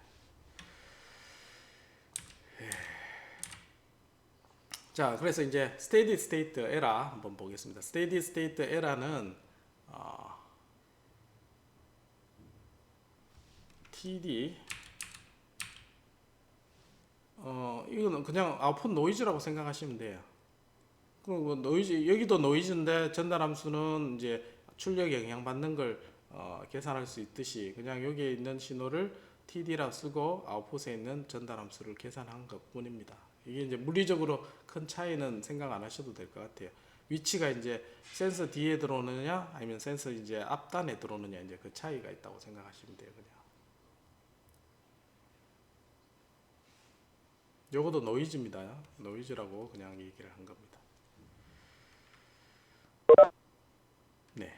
[SPEAKER 1] 자, 그래서 이제 스테디 스테이트 에러 한번 보겠습니다. 스테디 스테이트 에러는 TD 이거는 그냥 아웃풋 노이즈라고 생각하시면 돼요. 그 노이즈 여기도 노이즈인데 전달 함수는 이제 출력에 영향받는 걸 계산할 수 있듯이 그냥 여기에 있는 신호를 TD라 쓰고 아웃풋에 있는 전달 함수를 계산한 것뿐입니다. 이게 이제 물리적으로 큰 차이는 생각 안 하셔도 될 것 같아요. 위치가 이제 센서 뒤에 들어오느냐 아니면 센서 이제 앞단에 들어오느냐 이제 그 차이가 있다고 생각하시면 돼요. 그냥. 요것도 노이즈입니다. 노이즈라고 그냥 얘기를 한 겁니다. 네.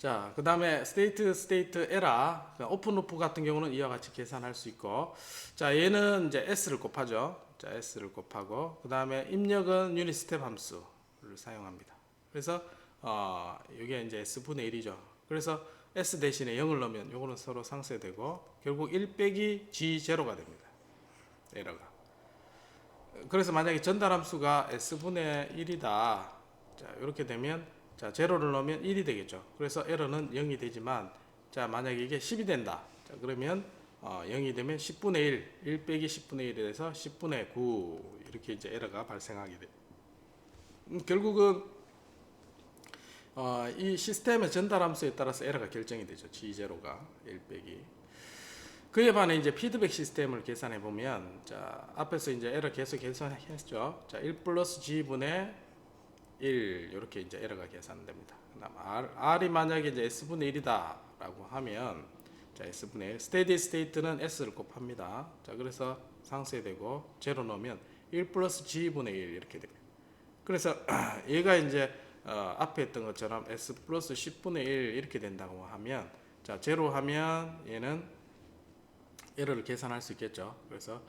[SPEAKER 1] 자, 그 다음에 스테이트 에러, 오픈 루프 같은 경우는 이와 같이 계산할 수 있고, 자, 얘는 이제 s를 곱하죠. 자, s를 곱하고, 그 다음에 입력은 유닛 스텝 함수를 사용합니다. 그래서 이게 이제 s분의 1이죠. 그래서 s 대신에 0을 넣으면 요거는 서로 상쇄되고, 결국 1 빼기 g0가 됩니다. 에러가. 그래서 만약에 전달 함수가 s분의 1이다. 자, 이렇게 되면 자, 제로를 넣으면 1이 되겠죠. 그래서 에러는 0이 되지만 자, 만약에 이게 10이 된다. 자, 그러면 0이 되면 10분의 1 빼기 10분의 1에서 10분의 9 이렇게 이제 에러가 발생하게 돼요. 결국은 이 시스템의 전달 함수에 따라서 에러가 결정이 되죠. G0가 1 빼기. 그에 반해 이제 피드백 시스템을 계산해 보면 자, 앞에서 이제 에러 계속 계산했죠. 자, 1 플러스 G분의 1 이렇게 이제 에러가 계산됩니다. 그다음 R이 만약에 이제 S분의 1이다라고 하면 자, S분의 1 스테디 스테이트는 S를 곱합니다. 자, 그래서 상쇄되고 제로 넣으면 1 플러스 G분의 1 이렇게 됩니다. 그래서 얘가 이제 앞에 했던 것처럼 S 플러스 10분의 1 이렇게 된다고 하면 자, 제로 하면 얘는 에러를 계산할 수 있겠죠. 그래서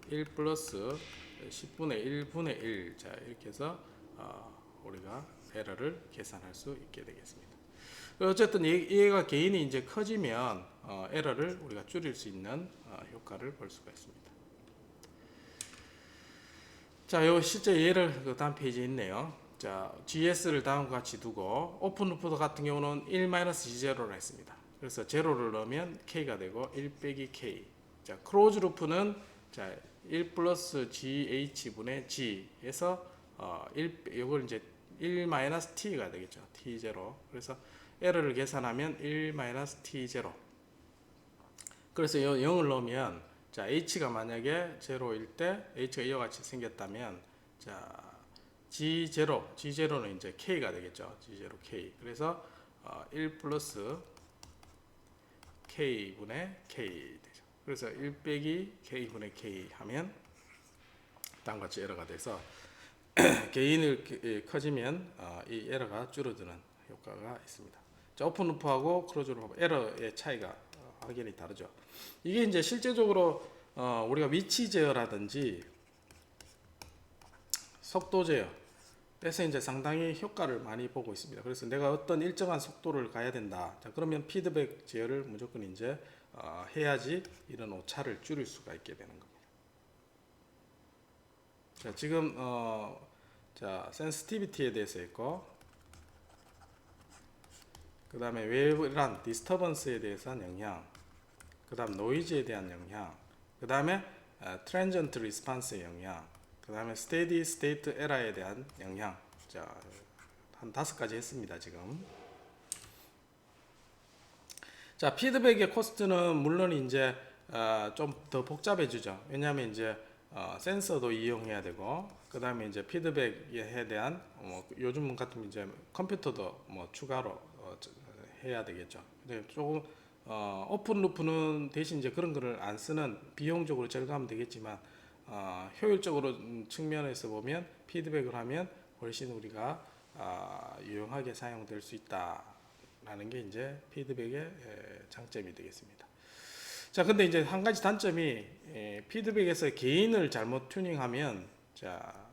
[SPEAKER 1] 1 플러스 10분의 1분의 1 자, 이렇게 해서 우리가 에러를 계산할 수 있게 되겠습니다. 어쨌든 얘가 개인이 이제 커지면 에러를 우리가 줄일 수 있는 효과를 볼 수가 있습니다. 자, 요 실제 예를 그 다음 페이지에 있네요. 자, GS를 다음과 같이 두고 오픈 루프 같은 경우는 1-G0라 했습니다. 그래서 제로를 넣으면 K가 되고 1 빼기 K. 자, 크로즈 루프는 자, 1 플러스 GH분의 G에서 이걸 이제 1-T가 되겠죠. T0. 그래서 에러를 계산하면 1-T0. 그래서 0을 넣으면 자, H가 만약에 0일 때 H가 이와 같이 생겼다면 자, G0는 이제 K가 되겠죠. G0 K. 그래서 1 플러스 K분의 K 되죠. 그래서 1 빼기 K분의 K 하면 다음과 같이 에러가 돼서 개인을 커지면 이 에러가 줄어드는 효과가 있습니다. 자, 오픈 루프하고 클로즈 루프 에러의 차이가 확연히 다르죠. 이게 이제 실제적으로 우리가 위치 제어라든지 속도 제어 에서 이제 상당히 효과를 많이 보고 있습니다. 그래서 내가 어떤 일정한 속도를 가야 된다. 자, 그러면 피드백 제어를 무조건 이제 해야지 이런 오차를 줄일 수가 있게 되는 겁니다. 자, 지금 자, 센시티비티에 대해서 했고, 그 다음에 웨이브란 디스터번스에 대해서한 영향, 그 다음 노이즈에 대한 영향, 그 다음에 트랜전트 리스판스의 영향, 그 다음에 스테디 스테이트 에러에 대한 영향. 자, 한 5가지 했습니다, 지금. 자, 피드백의 코스트는 물론 이제 좀 더 복잡해지죠. 왜냐하면 이제 센서도 이용해야 되고, 그 다음에 이제 피드백에 대한 요즘 같은 이제 컴퓨터도 추가로 해야 되겠죠. 근데 조금 오픈 루프는 대신 이제 그런 거를 안 쓰는 비용적으로 절감하면 되겠지만 효율적으로 측면에서 보면 피드백을 하면 훨씬 우리가 유용하게 사용될 수 있다라는 게 이제 피드백의 장점이 되겠습니다. 자, 근데 이제 한 가지 단점이 피드백에서 개인을 잘못 튜닝하면 자,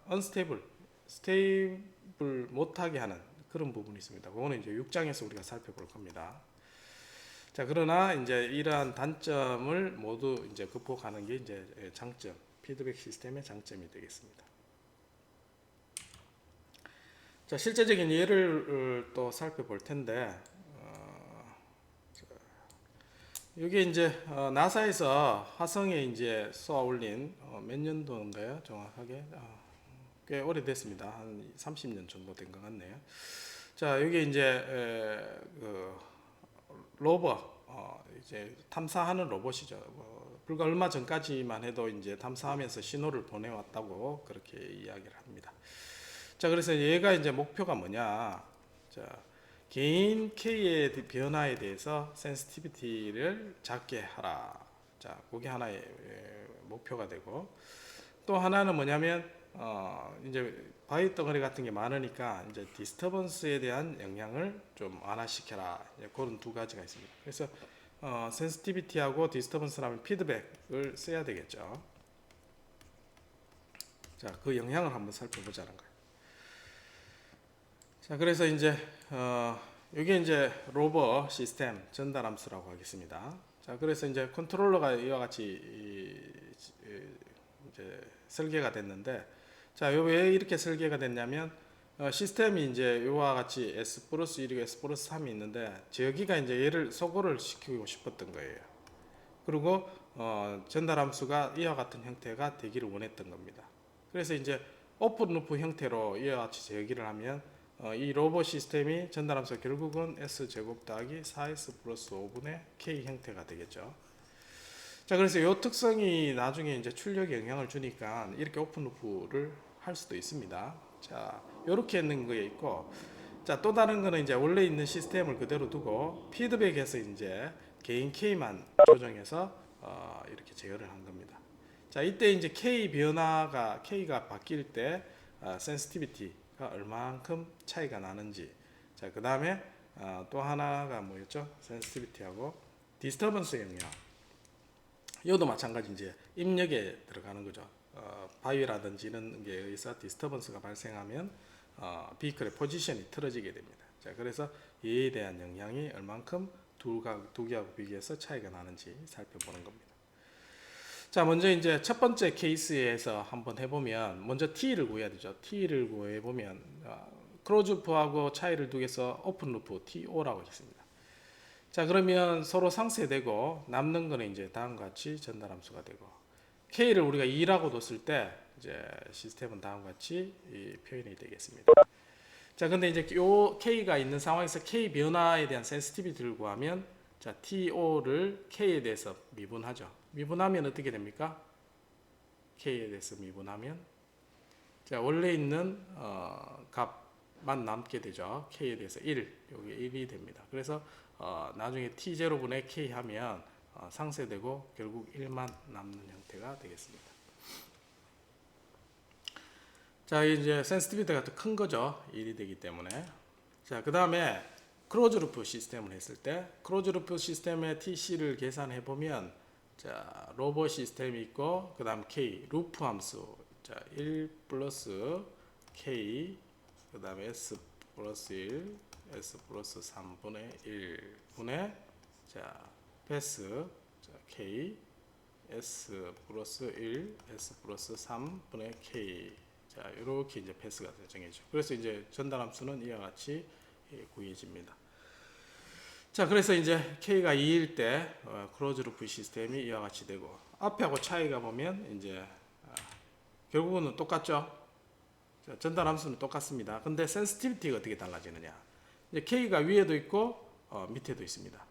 [SPEAKER 1] 스테이블 못하게 하는 그런 부분이 있습니다. 그거는 이제 6장에서 우리가 살펴볼 겁니다. 자, 그러나 이제 이러한 단점을 모두 이제 극복하는 게 이제 장점, 피드백 시스템의 장점이 되겠습니다. 자, 실제적인 예를 또 살펴볼 텐데, 이게 이제 나사에서 화성에 이제 쏘아 올린 몇 년도인가요? 정확하게 꽤 오래됐습니다. 한 30년 정도 된 것 같네요. 자, 여기 이제 그 로버 이제 탐사하는 로봇이죠. 불과 얼마 전까지만 해도 이제 탐사하면서 신호를 보내왔다고 그렇게 이야기를 합니다. 자, 그래서 얘가 이제 목표가 뭐냐? 자, 개인 K의 변화에 대해서 센시티비티를 작게 하라. 자, 그게 하나의 목표가 되고, 또 하나는 뭐냐면 이제 바위 덩어리 같은 게 많으니까 이제 디스터번스에 대한 영향을 좀 완화시켜라. 이제 그런 두 가지가 있습니다. 그래서 센시티비티하고 디스터번스라면 피드백을 써야 되겠죠. 자, 그 영향을 한번 살펴보자는 거예요. 자, 그래서 이제 이게 이제 로버 시스템 전달 함수라고 하겠습니다. 자, 그래서 이제 컨트롤러가 이와 같이 이제 설계가 됐는데, 자, 왜 이렇게 설계가 됐냐면 시스템이 이제 이와 같이 S 플러스 1이고 S 플러스 3이 있는데, 여기가 이제 얘를 소거를 시키고 싶었던 거예요. 그리고 전달 함수가 이와 같은 형태가 되기를 원했던 겁니다. 그래서 이제 오픈 루프 형태로 이와 같이 제기를 하면 이 로봇 시스템이 전달 함수가 결국은 S 제곱 더하기 4S 플러스 5분의 K 형태가 되겠죠. 자, 그래서 이 특성이 나중에 이제 출력에 영향을 주니까 이렇게 오픈 루프를 할 수도 있습니다. 자, 이렇게 있는 거에 있고, 자, 또 다른 거는 이제 원래 있는 시스템을 그대로 두고 피드백에서 이제 개인 K만 조정해서 이렇게 제어를 한 겁니다. 자, 이때 이제 K가 바뀔 때 센시티비티가 얼마만큼 차이가 나는지. 자, 그 다음에 또 하나가 뭐였죠? 센시티비티하고 디스터번스 영향. 이것도 마찬가지 이제 입력에 들어가는 거죠. 바위라든지 이런 게 의해서 디스터번스가 발생하면 비클의 포지션이 틀어지게 됩니다. 자, 그래서 이에 대한 영향이 얼만큼 두 개하고 비교해서 차이가 나는지 살펴보는 겁니다. 자, 먼저 이제 첫 번째 케이스에서 한번 해보면 먼저 T를 구해야 되죠. T를 구해보면 클로즈 루프하고 차이를 두개서 오픈 루프 TO라고 있습니다. 자, 그러면 서로 상쇄되고 남는 거는 이제 다음과 같이 전달 함수가 되고, K를 우리가 2라고 뒀을 때 이제 시스템은 다음과 같이 표현이 되겠습니다. 자, 근데 이제 요 K가 있는 상황에서 K 변화에 대한 센시티비티를 구하면, 자, TO를 K에 대해서 미분하죠. 미분하면 어떻게 됩니까? K에 대해서 미분하면, 자, 원래 있는 값만 남게 되죠. K에 대해서 1, 여기 1이 됩니다. 그래서 나중에 T0분의 K 하면 상쇄되고 결국 1만 남는 형태가 되겠습니다. 자, 이제 센시티비티가 더 큰 거죠. 1이 되기 때문에. 자, 그 다음에 클로즈 루프 시스템을 했을 때 클로즈 루프 시스템의 TC를 계산해 보면, 자, 로봇 시스템이 있고 그 다음 K 루프 함수, 자, 1 플러스 K 그 다음에 S 플러스 1 S 플러스 3분의 1 분의, 자, 패스, 자, K S 플러스 1 S 플러스 3분의 K. 자, 이렇게 이제 패스가 정해져. 그래서 이제 전달 함수는 이와 같이 구해집니다. 자, 그래서 이제 K가 2일 때 클로즈 루프 시스템이 이와 같이 되고, 앞에하고 차이가 보면 이제 결국은 똑같죠. 자, 전달 함수는 똑같습니다. 근데 센시티비티가 어떻게 달라지느냐? 이제 K가 위에도 있고 밑에도 있습니다.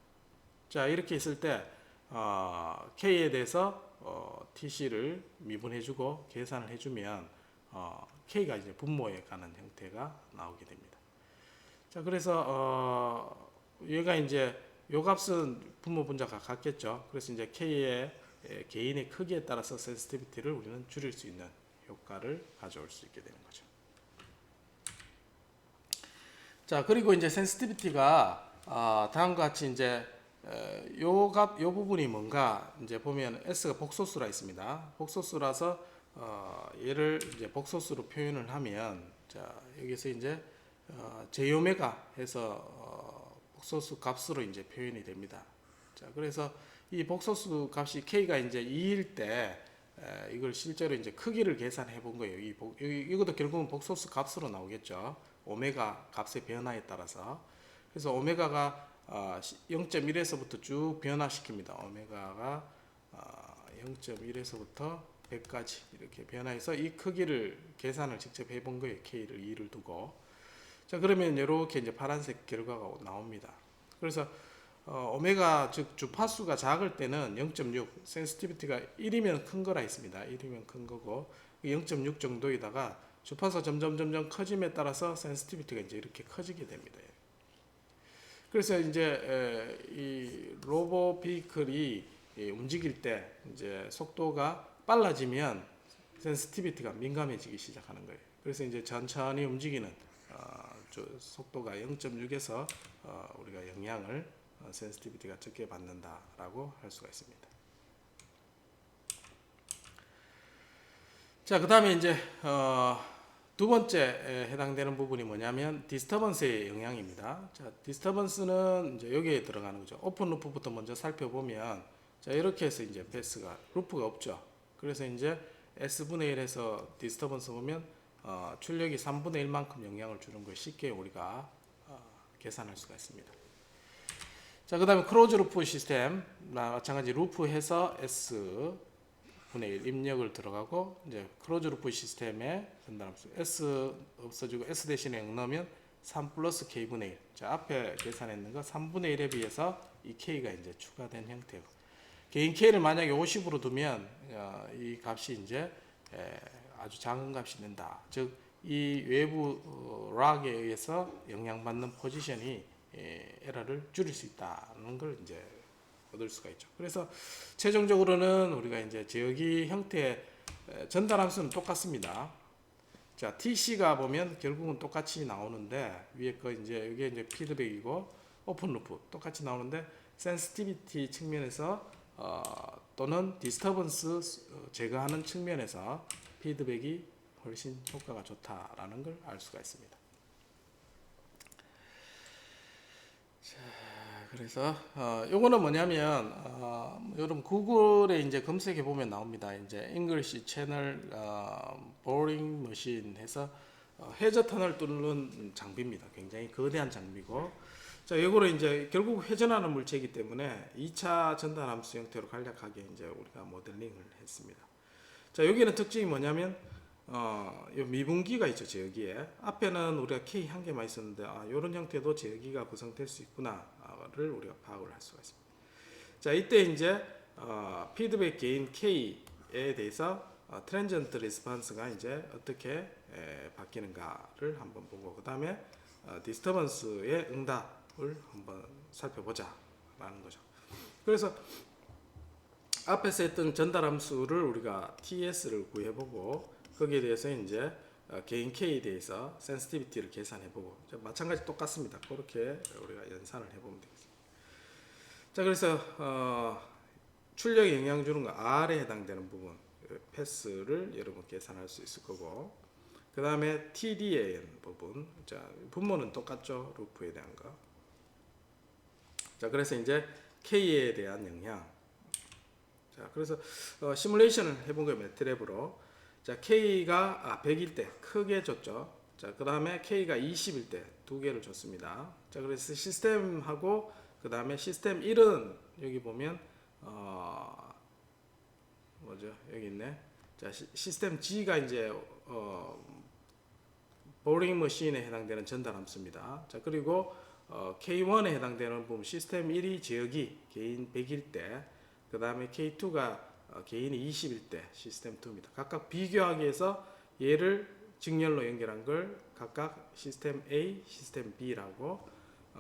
[SPEAKER 1] 자, 이렇게 있을 때 K에 대해서 TC를 미분해주고 계산을 해주면 K가 이제 분모에 가는 형태가 나오게 됩니다. 자, 그래서 얘가 이제 요 값은 분모 분자가 같겠죠. 그래서 이제 K의 개인의 크기에 따라서 센시티비티를 우리는 줄일 수 있는 효과를 가져올 수 있게 되는 거죠. 자, 그리고 이제 센시티비티가 다음과 같이 이제 요 부분이 뭔가 이제 보면 S가 복소수라 있습니다. 복소수라서 얘를 이제 복소수로 표현을 하면, 자, 여기서 이제 제오메가 해서 복소수 값으로 이제 표현이 됩니다. 자, 그래서 이 복소수 값이 K가 이제 2일 때 이걸 실제로 이제 크기를 계산해 본 거예요. 이것도 결국은 복소수 값으로 나오겠죠. 오메가 값의 변화에 따라서. 그래서 오메가가 0.1에서부터 쭉 변화시킵니다. 오메가가 0.1에서부터 100까지 이렇게 변화해서 이 크기를 계산을 직접 해본 거예요. K를 2를 두고. 자, 그러면 이렇게 이제 파란색 결과가 나옵니다. 그래서 오메가 즉 주파수가 작을 때는 0.6 센시티비티가 1이면 큰 거라 있습니다. 1이면 큰 거고 0.6 정도에다가 주파수가 점점 커짐에 따라서 센시티비티가 이제 이렇게 커지게 됩니다. 그래서 이제 이 로봇 비클이 움직일 때 이제 속도가 빨라지면 센시티비티가 민감해지기 시작하는 거예요. 그래서 이제 천천히 움직이는 속도가 0.6에서 우리가 영향을 센시티비티가 적게 받는다라고 할 수가 있습니다. 자, 그 다음에 이제 두 번째 해당되는 부분이 뭐냐면 디스터번스의 영향입니다. 자, 디스터번스는 이제 여기에 들어가는 거죠. 오픈 루프부터 먼저 살펴보면, 자, 이렇게 해서 이제 패스가 루프가 없죠. 그래서 이제 S분의 1에서 디스터번스 보면 출력이 3분의 1만큼 영향을 주는 걸 쉽게 우리가 계산할 수가 있습니다. 자, 그 다음에 클로즈 루프 시스템 마찬가지 루프해서 S분의 1 입력을 들어가고, 이제 클로즈 루프 시스템에 전달함수 S 없어지고 S 대신에 0 넣으면 3 플러스 K분의 1. 자, 앞에 계산했는 거 3분의 1에 비해서 이 K가 이제 추가된 형태고, 개인 K를 만약에 50으로 두면 이 값이 이제 아주 작은 값이 된다. 즉, 이 외부 락에 의해서 영향받는 포지션이 에러를 줄일 수 있다는 걸 이제 얻을 수가 있죠. 그래서 최종적으로는 우리가 이제 제어기 형태의 전달 함수는 똑같습니다. 자, TC가 보면 결국은 똑같이 나오는데, 위에 거 이제 이게 이제 피드백이고 오픈 루프 똑같이 나오는데, 센시티비티 측면에서 또는 디스터번스 제거하는 측면에서 피드백이 훨씬 효과가 좋다라는 걸 알 수가 있습니다. 자, 그래서 요거는 뭐냐면 여러분 구글에 이제 검색해 보면 나옵니다. 이제 English 채널 보링 머신 해서 해저 터널 뚫는 장비입니다. 굉장히 거대한 장비고, 자, 이거를 이제 결국 회전하는 물체이기 때문에 2차 전달 함수 형태로 간략하게 이제 우리가 모델링을 했습니다. 자, 여기는 특징이 뭐냐면 요 미분기가 있죠. 제어기에 앞에는 우리가 K 한 개만 있었는데 이런 형태도 제어기가 구성될 수 있구나를 우리가 파악을 할 수가 있습니다. 자, 이때 이제 피드백 게인 K에 대해서 트랜전트 리스폰스가 이제 어떻게 바뀌는가를 한번 보고, 그 다음에 디스터번스의 응답을 한번 살펴보자 라는 거죠. 그래서 앞에서 했던 전달 함수를 우리가 TS를 구해보고, 거기에 대해서 이제 개인 K에 대해서 센시티비티를 계산해보고, 마찬가지 똑같습니다. 그렇게 우리가 연산을 해보면 되겠습니다. 자, 그래서 출력에 영향 주는 거 R에 해당되는 부분 패스를 여러분 계산할 수 있을 거고, 그 다음에 TDAN 부분, 자, 분모는 똑같죠. 루프에 대한 거. 자, 그래서 이제 K에 대한 영향. 자, 그래서 시뮬레이션을 해본 거예요. 매트랩으로. 자, K가 100일 때 크게 줬죠. 자, 그 다음에 K가 20일 때 두 개를 줬습니다. 자, 그래서 시스템하고 그 다음에 시스템 1은 여기 보면 뭐죠? 여기 있네. 자, 시스템 G가 이제 보링 머신에 해당되는 전달 함수입니다. 자, 그리고 K1에 해당되는 부분 시스템 1이 제어기 개인 100일 때, 그 다음에 K2가 개인이 20일 때 시스템 2입니다. 각각 비교하기 위해서 얘를 직렬로 연결한 걸 각각 시스템 A, 시스템 B라고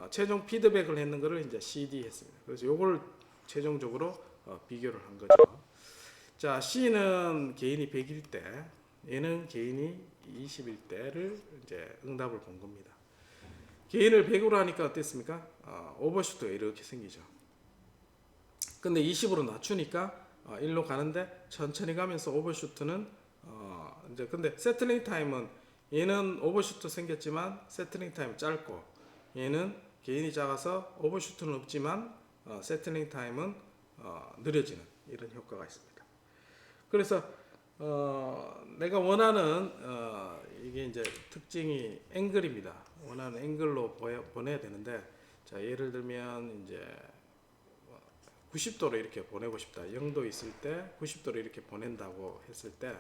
[SPEAKER 1] 최종 피드백을 했는 거를 이제 CD 했습니다. 그래서 요걸 최종적으로 비교를 한 거죠. 자, C는 개인이 100일 때, 얘는 개인이 20일 때를 이제 응답을 본 겁니다. 개인을 100으로 하니까 어땠습니까? 오버슈트가 이렇게 생기죠. 근데 20으로 낮추니까 1로 가는데 천천히 가면서 오버슈트는 이제 근데 세틀링 타임은 얘는 오버슈트 생겼지만 세틀링 타임 짧고, 얘는 개인이 작아서 오버슈트는 없지만 세틀링 타임은 느려지는 이런 효과가 있습니다. 그래서 내가 원하는 이게 이제 특징이 앵글입니다. 원하는 앵글로 보내야 되는데, 자, 예를 들면 이제 90도로 이렇게 보내고 싶다. 0도 있을 때 90도로 이렇게 보낸다고 했을 때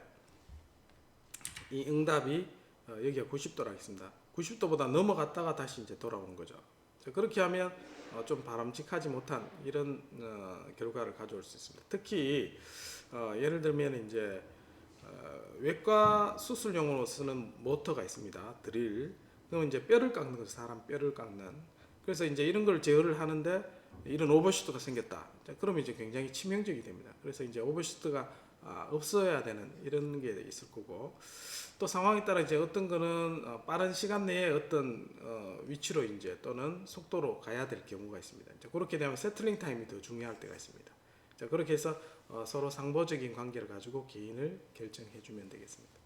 [SPEAKER 1] 이 응답이 여기가 90도라 했습니다. 90도보다 넘어갔다가 다시 이제 돌아오는 거죠. 자, 그렇게 하면 좀 바람직하지 못한 이런 결과를 가져올 수 있습니다. 특히 예를 들면 이제 외과 수술용으로 쓰는 모터가 있습니다. 드릴. 그럼 이제 뼈를 깎는 거죠. 사람 뼈를 깎는. 그래서 이제 이런 걸 제어를 하는데 이런 오버슈트가 생겼다. 자, 그러면 이제 굉장히 치명적이 됩니다. 그래서 이제 오버슈트가 없어야 되는 이런 게 있을 거고, 또 상황에 따라 이제 어떤 거는 빠른 시간 내에 어떤 위치로 이제 또는 속도로 가야 될 경우가 있습니다. 이제 그렇게 되면 세틀링 타임이 더 중요할 때가 있습니다. 자, 그렇게 해서 서로 상보적인 관계를 가지고 개인을 결정해 주면 되겠습니다.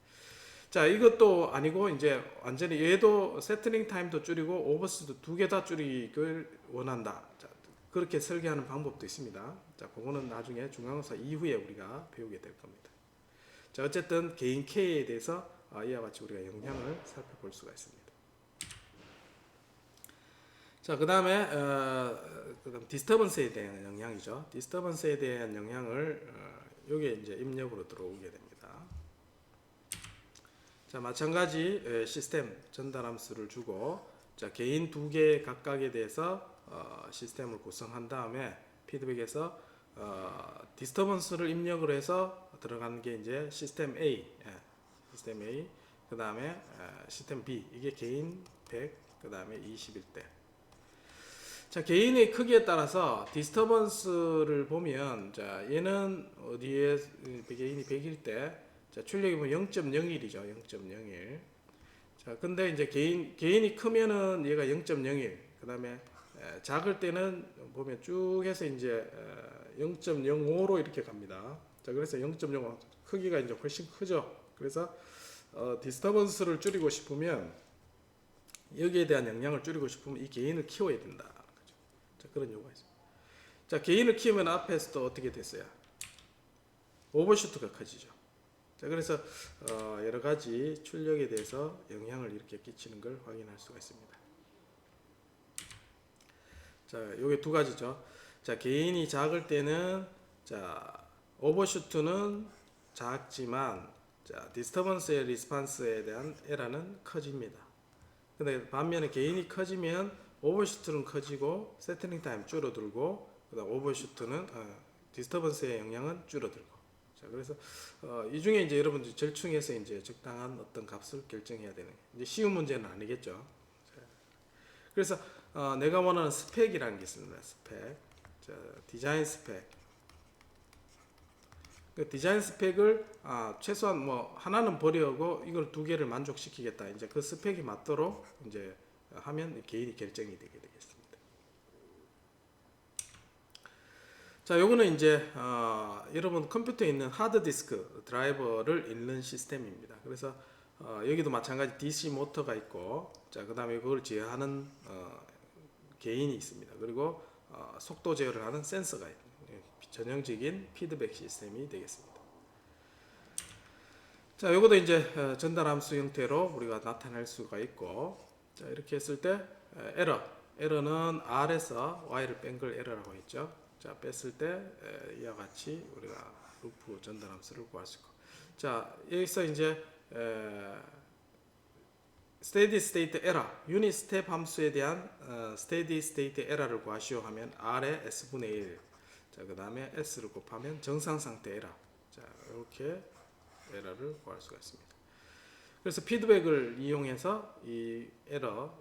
[SPEAKER 1] 자, 이것도 아니고 이제 완전히 얘도 세틀링 타임도 줄이고 오버스도 두 개 다 줄이길 원한다. 자, 그렇게 설계하는 방법도 있습니다. 자, 그거는 나중에 중간고사 이후에 우리가 배우게 될 겁니다. 자, 어쨌든 개인 K에 대해서 이와 같이 우리가 영향을 살펴볼 수가 있습니다. 자, 그다음에 그다음 디스터번스에 대한 영향이죠. 디스터번스에 대한 영향을 요게 이제 입력으로 들어오게 됩니다. 자, 마찬가지 시스템 전달 함수를 주고, 자, 개인 두 개 각각에 대해서 시스템을 구성한 다음에 피드백에서 디스터번스를 입력을 해서 들어간 게 이제 시스템 A, 시스템 A, 그 다음에 시스템 B, 이게 개인 100, 그 다음에 21대. 자, 개인의 크기에 따라서 디스터번스를 보면, 자, 얘는 어디에 개인이 100일 때, 자, 출력이 보면 0.01이죠. 0.01. 자, 근데 이제 개인이 크면은 얘가 0.01. 그 다음에 작을 때는 보면 쭉 해서 이제 0.05로 이렇게 갑니다. 자, 그래서 0.05 크기가 이제 훨씬 크죠. 그래서 디스터번스를 줄이고 싶으면, 여기에 대한 영향을 줄이고 싶으면 이 개인을 키워야 된다. 자, 그런 요구가 있습니다. 자, 개인을 키우면 앞에서 또 어떻게 됐어요? 오버슈트가 커지죠. 자, 그래서 여러 가지 출력에 대해서 영향을 이렇게 끼치는 걸 확인할 수가 있습니다. 자, 요게 두 가지죠. 자, 개인이 작을 때는, 자, 오버슈트는 작지만, 자, 디스터번스의 리스판스에 대한 에러는 커집니다. 근데 반면에 개인이 커지면 오버슈트는 커지고 세틀링 타임 줄어들고, 그다음 오버슈트는 디스터번스의 영향은 줄어들고. 자, 그래서 이 중에 이제 여러분들 절충해서 이제 적당한 어떤 값을 결정해야 되는, 이제 쉬운 문제는 아니겠죠. 자, 그래서 내가 원하는 스펙이라는 게 있습니다. 스펙. 자, 디자인 스펙. 그 디자인 스펙을 최소한 뭐 하나는 버리고 이걸 두 개를 만족시키겠다. 이제 그 스펙이 맞도록 이제 하면 개인이 결정이 되게 되겠습니다. 자, 요거는 이제 여러분 컴퓨터에 있는 하드디스크 드라이버를 읽는 시스템입니다. 그래서 여기도 마찬가지 DC 모터가 있고, 자, 그 다음에 그걸 제어하는 개인이 있습니다. 그리고 속도 제어를 하는 센서가 있습니다. 전형적인 피드백 시스템이 되겠습니다. 자, 요것도 이제 전달 함수 형태로 우리가 나타낼 수가 있고, 자, 이렇게 했을 때 에러는 R에서 Y를 뺀 걸 에러라고 했죠. 자, 뺐을 때 이와 같이 우리가 루프 전달 함수를 구할 수 있고, 자, 여기서 이제 steady state error, 유닛 스텝 함수에 대한 steady state error를 구하시오 하면 R의 S분의 1, 자, 그 다음에 S를 곱하면 정상 상태 에러. 자, 이렇게 에러를 구할 수가 있습니다. 그래서 피드백을 이용해서 이 에러,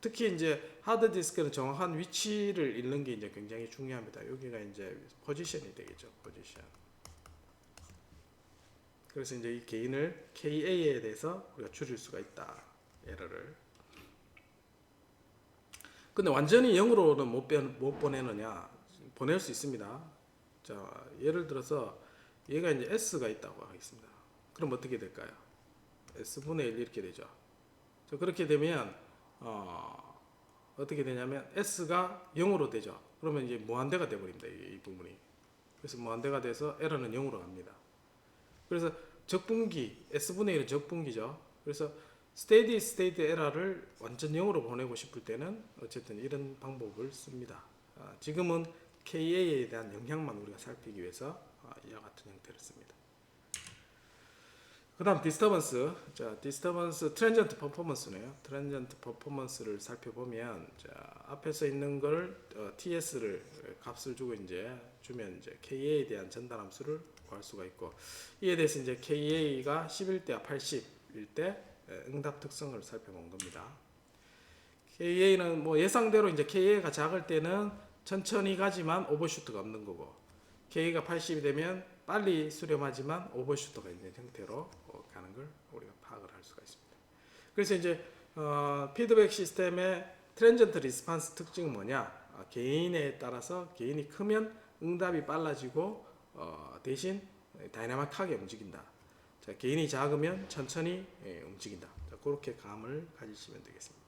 [SPEAKER 1] 특히 이제 하드디스크는 정확한 위치를 읽는 게 이제 굉장히 중요합니다. 여기가 이제 포지션이 되겠죠. 포지션. 그래서 이제 이 개인을 KA에 대해서 우리가 줄일 수가 있다. 에러를. 근데 완전히 0으로는 못 보내느냐? 보낼 수 있습니다. 자, 예를 들어서 얘가 이제 S가 있다고 하겠습니다. 그럼 어떻게 될까요? S분의 1 이렇게 되죠. 자, 그렇게 되면 어떻게 되냐면 S가 0으로 되죠. 그러면 이제 무한대가 돼버립니다. 이 부분이. 그래서 무한대가 돼서 에러는 0으로 갑니다. 그래서 적분기, S분의 1은 적분기죠. 그래서 스테디 스테이트 에러를 완전 0으로 보내고 싶을 때는 어쨌든 이런 방법을 씁니다. 지금은 KA에 대한 영향만 우리가 살피기 위해서 이와 같은 형태를 씁니다. 그 다음 디스터번스. 자, 디스터번스 트랜전트 퍼포먼스네요. 트랜전트 퍼포먼스를 살펴보면, 자, 앞에서 있는 걸 TS를 값을 주고 이제 주면 이제 KA에 대한 전달 함수를 구할 수가 있고, 이에 대해서 이제 KA가 11대 80일 때 응답 특성을 살펴본 겁니다. KA는 뭐 예상대로 이제 KA가 작을 때는 천천히 가지만 오버슈트가 없는 거고, K가 80이 되면 빨리 수렴하지만 오버슈트가 있는 형태로 가는 걸 우리가 파악을 할 수가 있습니다. 그래서 이제 피드백 시스템의 트랜전트 리스판스 특징은 뭐냐? 개인에 따라서 개인이 크면 응답이 빨라지고 대신 다이나믹하게 움직인다. 자, 개인이 작으면 천천히 움직인다. 자, 그렇게 감을 가지시면 되겠습니다.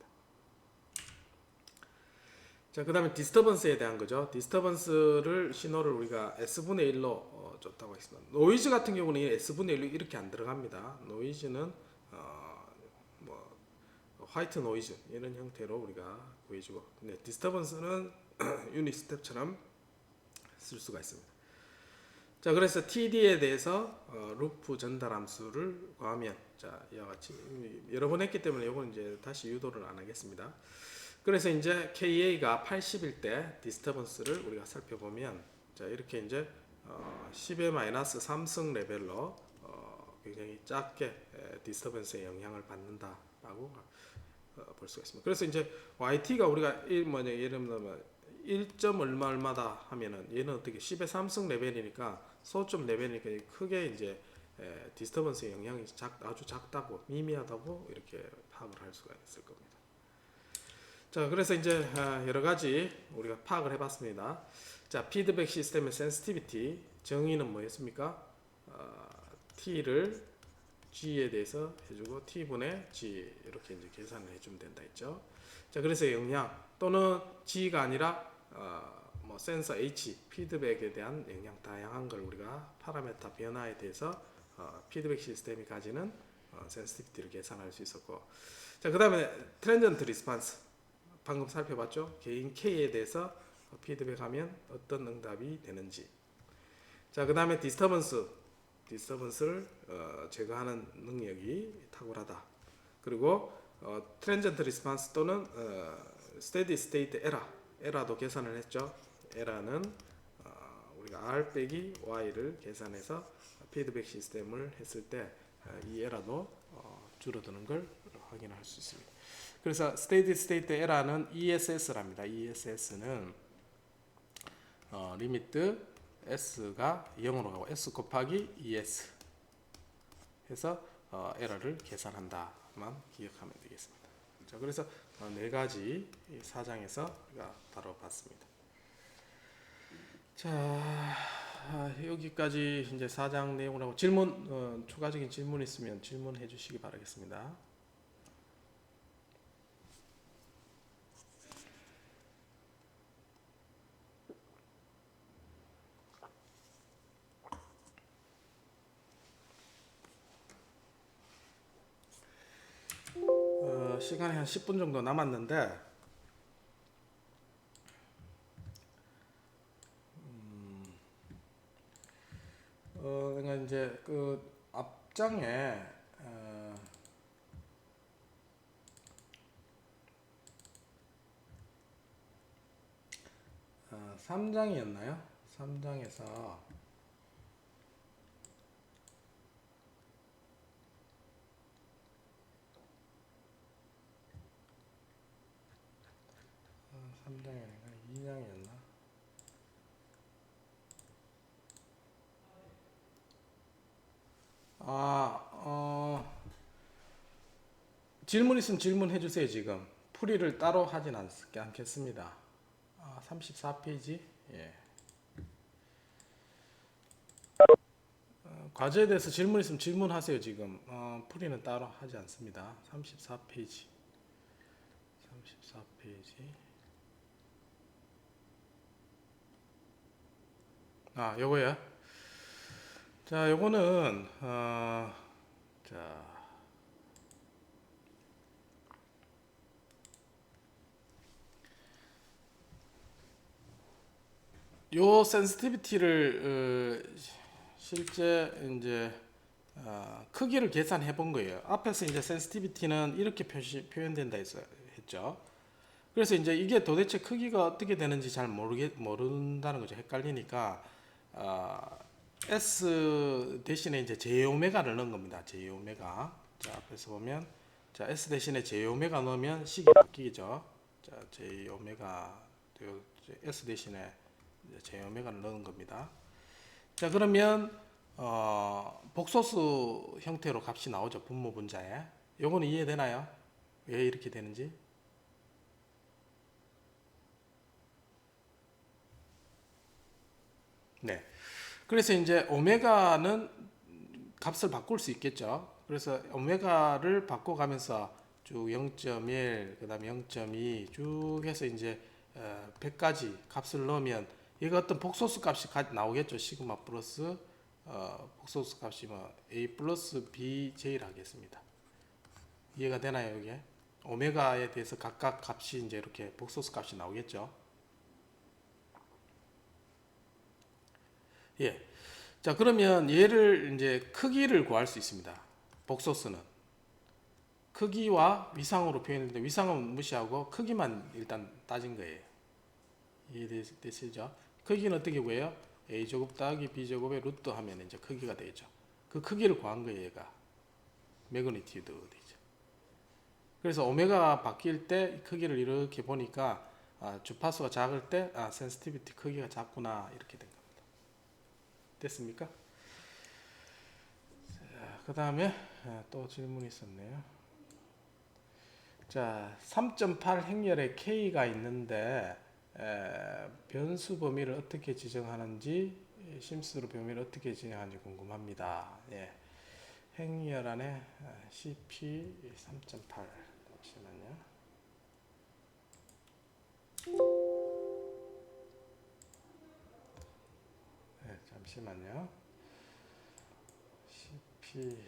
[SPEAKER 1] 자, 그 다음에 디스터번스에 대한 거죠. 디스터번스를 신호를 우리가 S분의 1로 줬다고 했습니다. 노이즈 같은 경우는 S분의 1로 이렇게 안 들어갑니다. 노이즈는 뭐 화이트 노이즈 이런 형태로 우리가 구해주고, 네, 디스터번스는 유닛 스텝처럼 쓸 수가 있습니다. 자, 그래서 TD에 대해서 루프 전달 함수를 구하면, 자, 이와 같이 여러 번 했기 때문에 이건 이제 다시 유도를 안 하겠습니다. 그래서 이제 KA가 80일 때 디스터번스를 우리가 살펴보면, 자, 이렇게 이제 10의 마이너스 3승 레벨로 굉장히 작게 디스터번스의 영향을 받는다라고 볼 수가 있습니다. 그래서 이제 YT가 우리가 예를 들면 1점 얼마다 하면은 얘는 어떻게 10의 3승 레벨이니까 소점 레벨이니까 크게 이제 디스터번스의 영향이 아주 작다고 미미하다고 이렇게 파악을 할 수가 있을 겁니다. 자, 그래서 이제 여러 가지 우리가 파악을 해봤습니다. 자, 피드백 시스템의 센시티비티 정의는 뭐였습니까? T를 G에 대해서 해주고 T분의 G 이렇게 이제 계산을 해주면 된다 했죠. 자, 그래서 영향 또는 G가 아니라 뭐 센서 H 피드백에 대한 영향 다양한 걸 우리가 파라메타 변화에 대해서 피드백 시스템이 가지는 센시티비티를 계산할 수 있었고, 자, 그 다음에 트랜전트 리스판스 방금 살펴봤죠. 개인 K에 대해서 피드백하면 어떤 응답이 되는지. 자, 그 다음에 디스터번스를 제거하는 능력이 탁월하다. 그리고 트랜전트 리스판스 또는 스테디 스테이트 에러도 계산을 했죠. 에러는 우리가 R 빼기 Y를 계산해서 피드백 시스템을 했을 때 이 에러도 줄어드는 걸 확인할 수 있습니다. 그래서 스테디 스테이트 에러는 ESS랍니다. ESS는 리미트 S가 0으로 가고 S 곱하기 ES 해서 에러를 계산한다만 기억하면 되겠습니다. 자, 그래서 네 가지 사장에서 우리가 다뤄봤습니다. 자, 여기까지 이제 사장 내용을 하고 질문 추가적인 질문 있으면 질문해 주시기 바라겠습니다. 시간이 한 10분 정도 남았는데 내가 이제 그 앞장에 3장이었나요? 3장에서 아닌가 2장이었나? 질문 있으면 질문해 주세요. 지금 풀이를 따로 하진 않겠습니다. 34페이지. 예. 과제에 대해서 질문 있으면 질문하세요. 지금 풀이는 따로 하지 않습니다. 34페이지. 34페이지. 요거야. 자, 요거는 자, 요 센시티비티를 실제 이제 크기를 계산해 본 거예요. 앞에서 이제 센시티비티는 이렇게 표현된다 했죠. 그래서 이제 이게 도대체 크기가 어떻게 되는지 잘 모른다는 거죠. 헷갈리니까 S 대신에 이제 J오메가를 넣은 겁니다. J오메가. 자, 앞에서 보면 자, S 대신에 J오메가 넣으면 식이 바뀌죠. 자, J오메가 S 대신에 J오메가를 넣은 겁니다. 자, 그러면 복소수 형태로 값이 나오죠. 분모 분자에. 요거는 이해되나요? 왜 이렇게 되는지? 네. 그래서 이제 오메가는 값을 바꿀 수 있겠죠. 그래서 오메가를 바꿔가면서 쭉 0.1, 그 다음에 0.2 쭉 해서 이제 100까지 값을 넣으면 얘가 어떤 복소수 값이 나오겠죠. 시그마 플러스 복소수 값이 뭐 A 플러스 BJ를 하겠습니다. 이해가 되나요, 이게? 오메가에 대해서 각각 값이 이제 이렇게 복소수 값이 나오겠죠. 예. 자, 그러면 얘를 이제 크기를 구할 수 있습니다. 복소수는 크기와 위상으로 표현했는데 위상은 무시하고 크기만 일단 따진 거예요. 이해되시죠? 크기는 어떻게 구해요? a제곱 더하기 b제곱의 루트 하면 이제 크기가 되죠. 그 크기를 구한 거예요, 얘가. 매그니튜드 되죠. 그래서 오메가 바뀔 때 크기를 이렇게 보니까 주파수가 작을 때 센시티비티 크기가 작구나 이렇게 된 겁니다. 됐습니까? 그 다음에 또 질문이 있었네요. 자, 3.8 행렬에 K가 있는데 변수 범위를 어떻게 지정하는지 심수로 범위를 어떻게 지정하는지 궁금합니다. 예. 행렬 안에 CP 3.8 잠시만요. 네, 잠시만요. CP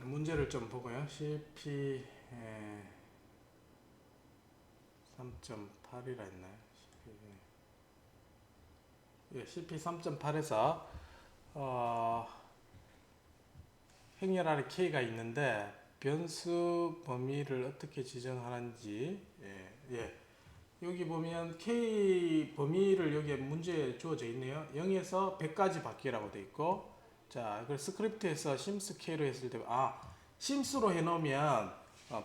[SPEAKER 1] 문제를 좀 보고요. CP 3.8이라 했나요? CP 3.8에서 행렬 아래 K가 있는데 변수 범위를 어떻게 지정하는지 여기 보면 K 범위를 여기에 문제에 주어져 있네요. 0에서 100까지 바뀌라고 돼 있고 자, 그 스크립트에서 심수 K로 했을 때 심수로 해놓으면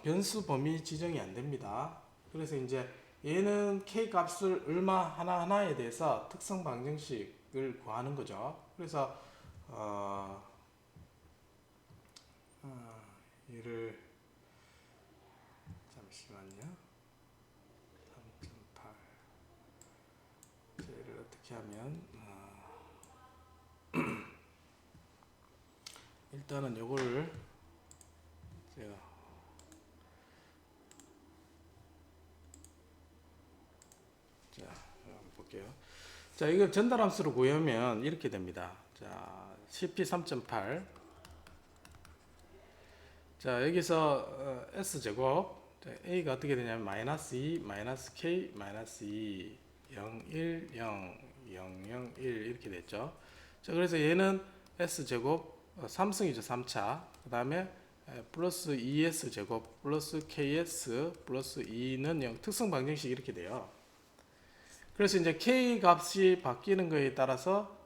[SPEAKER 1] 변수 범위 지정이 안 됩니다. 그래서 이제 얘는 K 값을 얼마 하나하나에 대해서 특성 방정식을 구하는 거죠. 그래서 얘를 잠시만요. 3.8 얘를 어떻게 하면 일단은 요거를 제가 자 한번 볼게요. 자, 이걸 전달함수로 구하면 이렇게 됩니다. 자, CP 3.8 자, 여기서 S제곱 A가 어떻게 되냐면 마이너스 2, 마이너스 K, 마이너스 2, 0, 1, 0, 0, 0, 1 이렇게 됐죠. 자, 그래서 얘는 S제곱 3승이죠. 3차. 그 다음에 플러스 2S제곱 플러스 KS 플러스 2는 0 특성 방정식 이렇게 돼요. 그래서 이제 K 값이 바뀌는 거에 따라서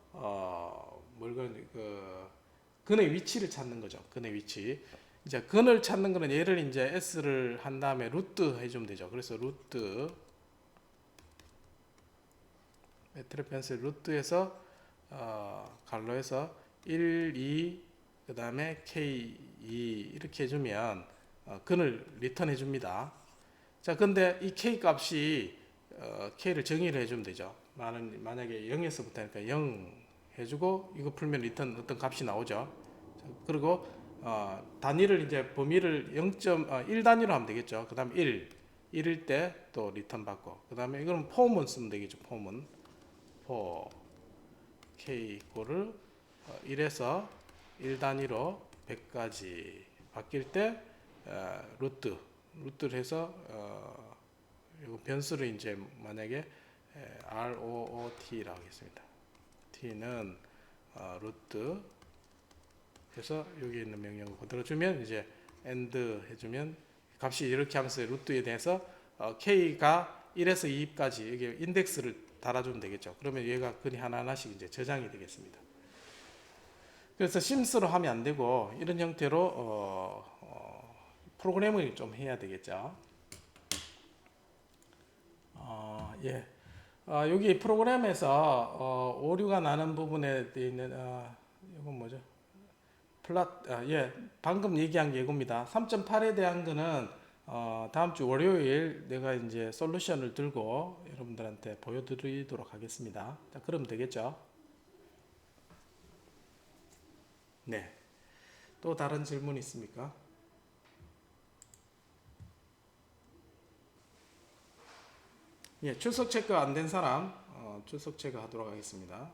[SPEAKER 1] 근의 위치를 찾는 거죠. 근의 위치. 이제 근을 찾는 거는 얘를 이제 S를 한 다음에 루트 해주면 되죠. 그래서 루트 트레펜스 루트에서 갈로에서 1, 2, 그 다음에 K2 이렇게 해주면 근을 리턴 해줍니다. 자, 근데 이 K 값이 K를 정의를 해주면 되죠. 만약에 0에서부터니까 0 해주고 이거 풀면 리턴 어떤 값이 나오죠. 자, 그리고 단위를 이제 범위를 1 단위로 하면 되겠죠. 그 다음 1일 때 또 리턴 받고 그 다음에 이거는 폼은 쓰면 되겠죠. 폼은 K 이코를 1에서 1 단위로 100까지 바뀔 때 루트를 해서 이거 변수를 이제 만약에 ROOT라고 하겠습니다. T는 루트 해서 여기 있는 명령을 그대로 주면 이제 AND 해주면 값이 이렇게 하면서 루트에 대해서 K가 1에서 2까지 이게 인덱스를 달아주면 되겠죠. 그러면 얘가 근이 하나하나씩 이제 저장이 되겠습니다. 그래서 심스로 하면 안 되고 이런 형태로 프로그래밍을 좀 해야 되겠죠. 예. 여기 프로그램에서 오류가 나는 부분에 되어 있는 이건 뭐죠? 예, 방금 얘기한 게 이겁니다. 3.8에 대한 거는 다음 주 월요일 내가 이제 솔루션을 들고 여러분들한테 보여드리도록 하겠습니다. 자, 그럼 되겠죠? 네. 또 다른 질문 있습니까? 예, 출석 체크 안 된 사람 출석 체크 하도록 하겠습니다.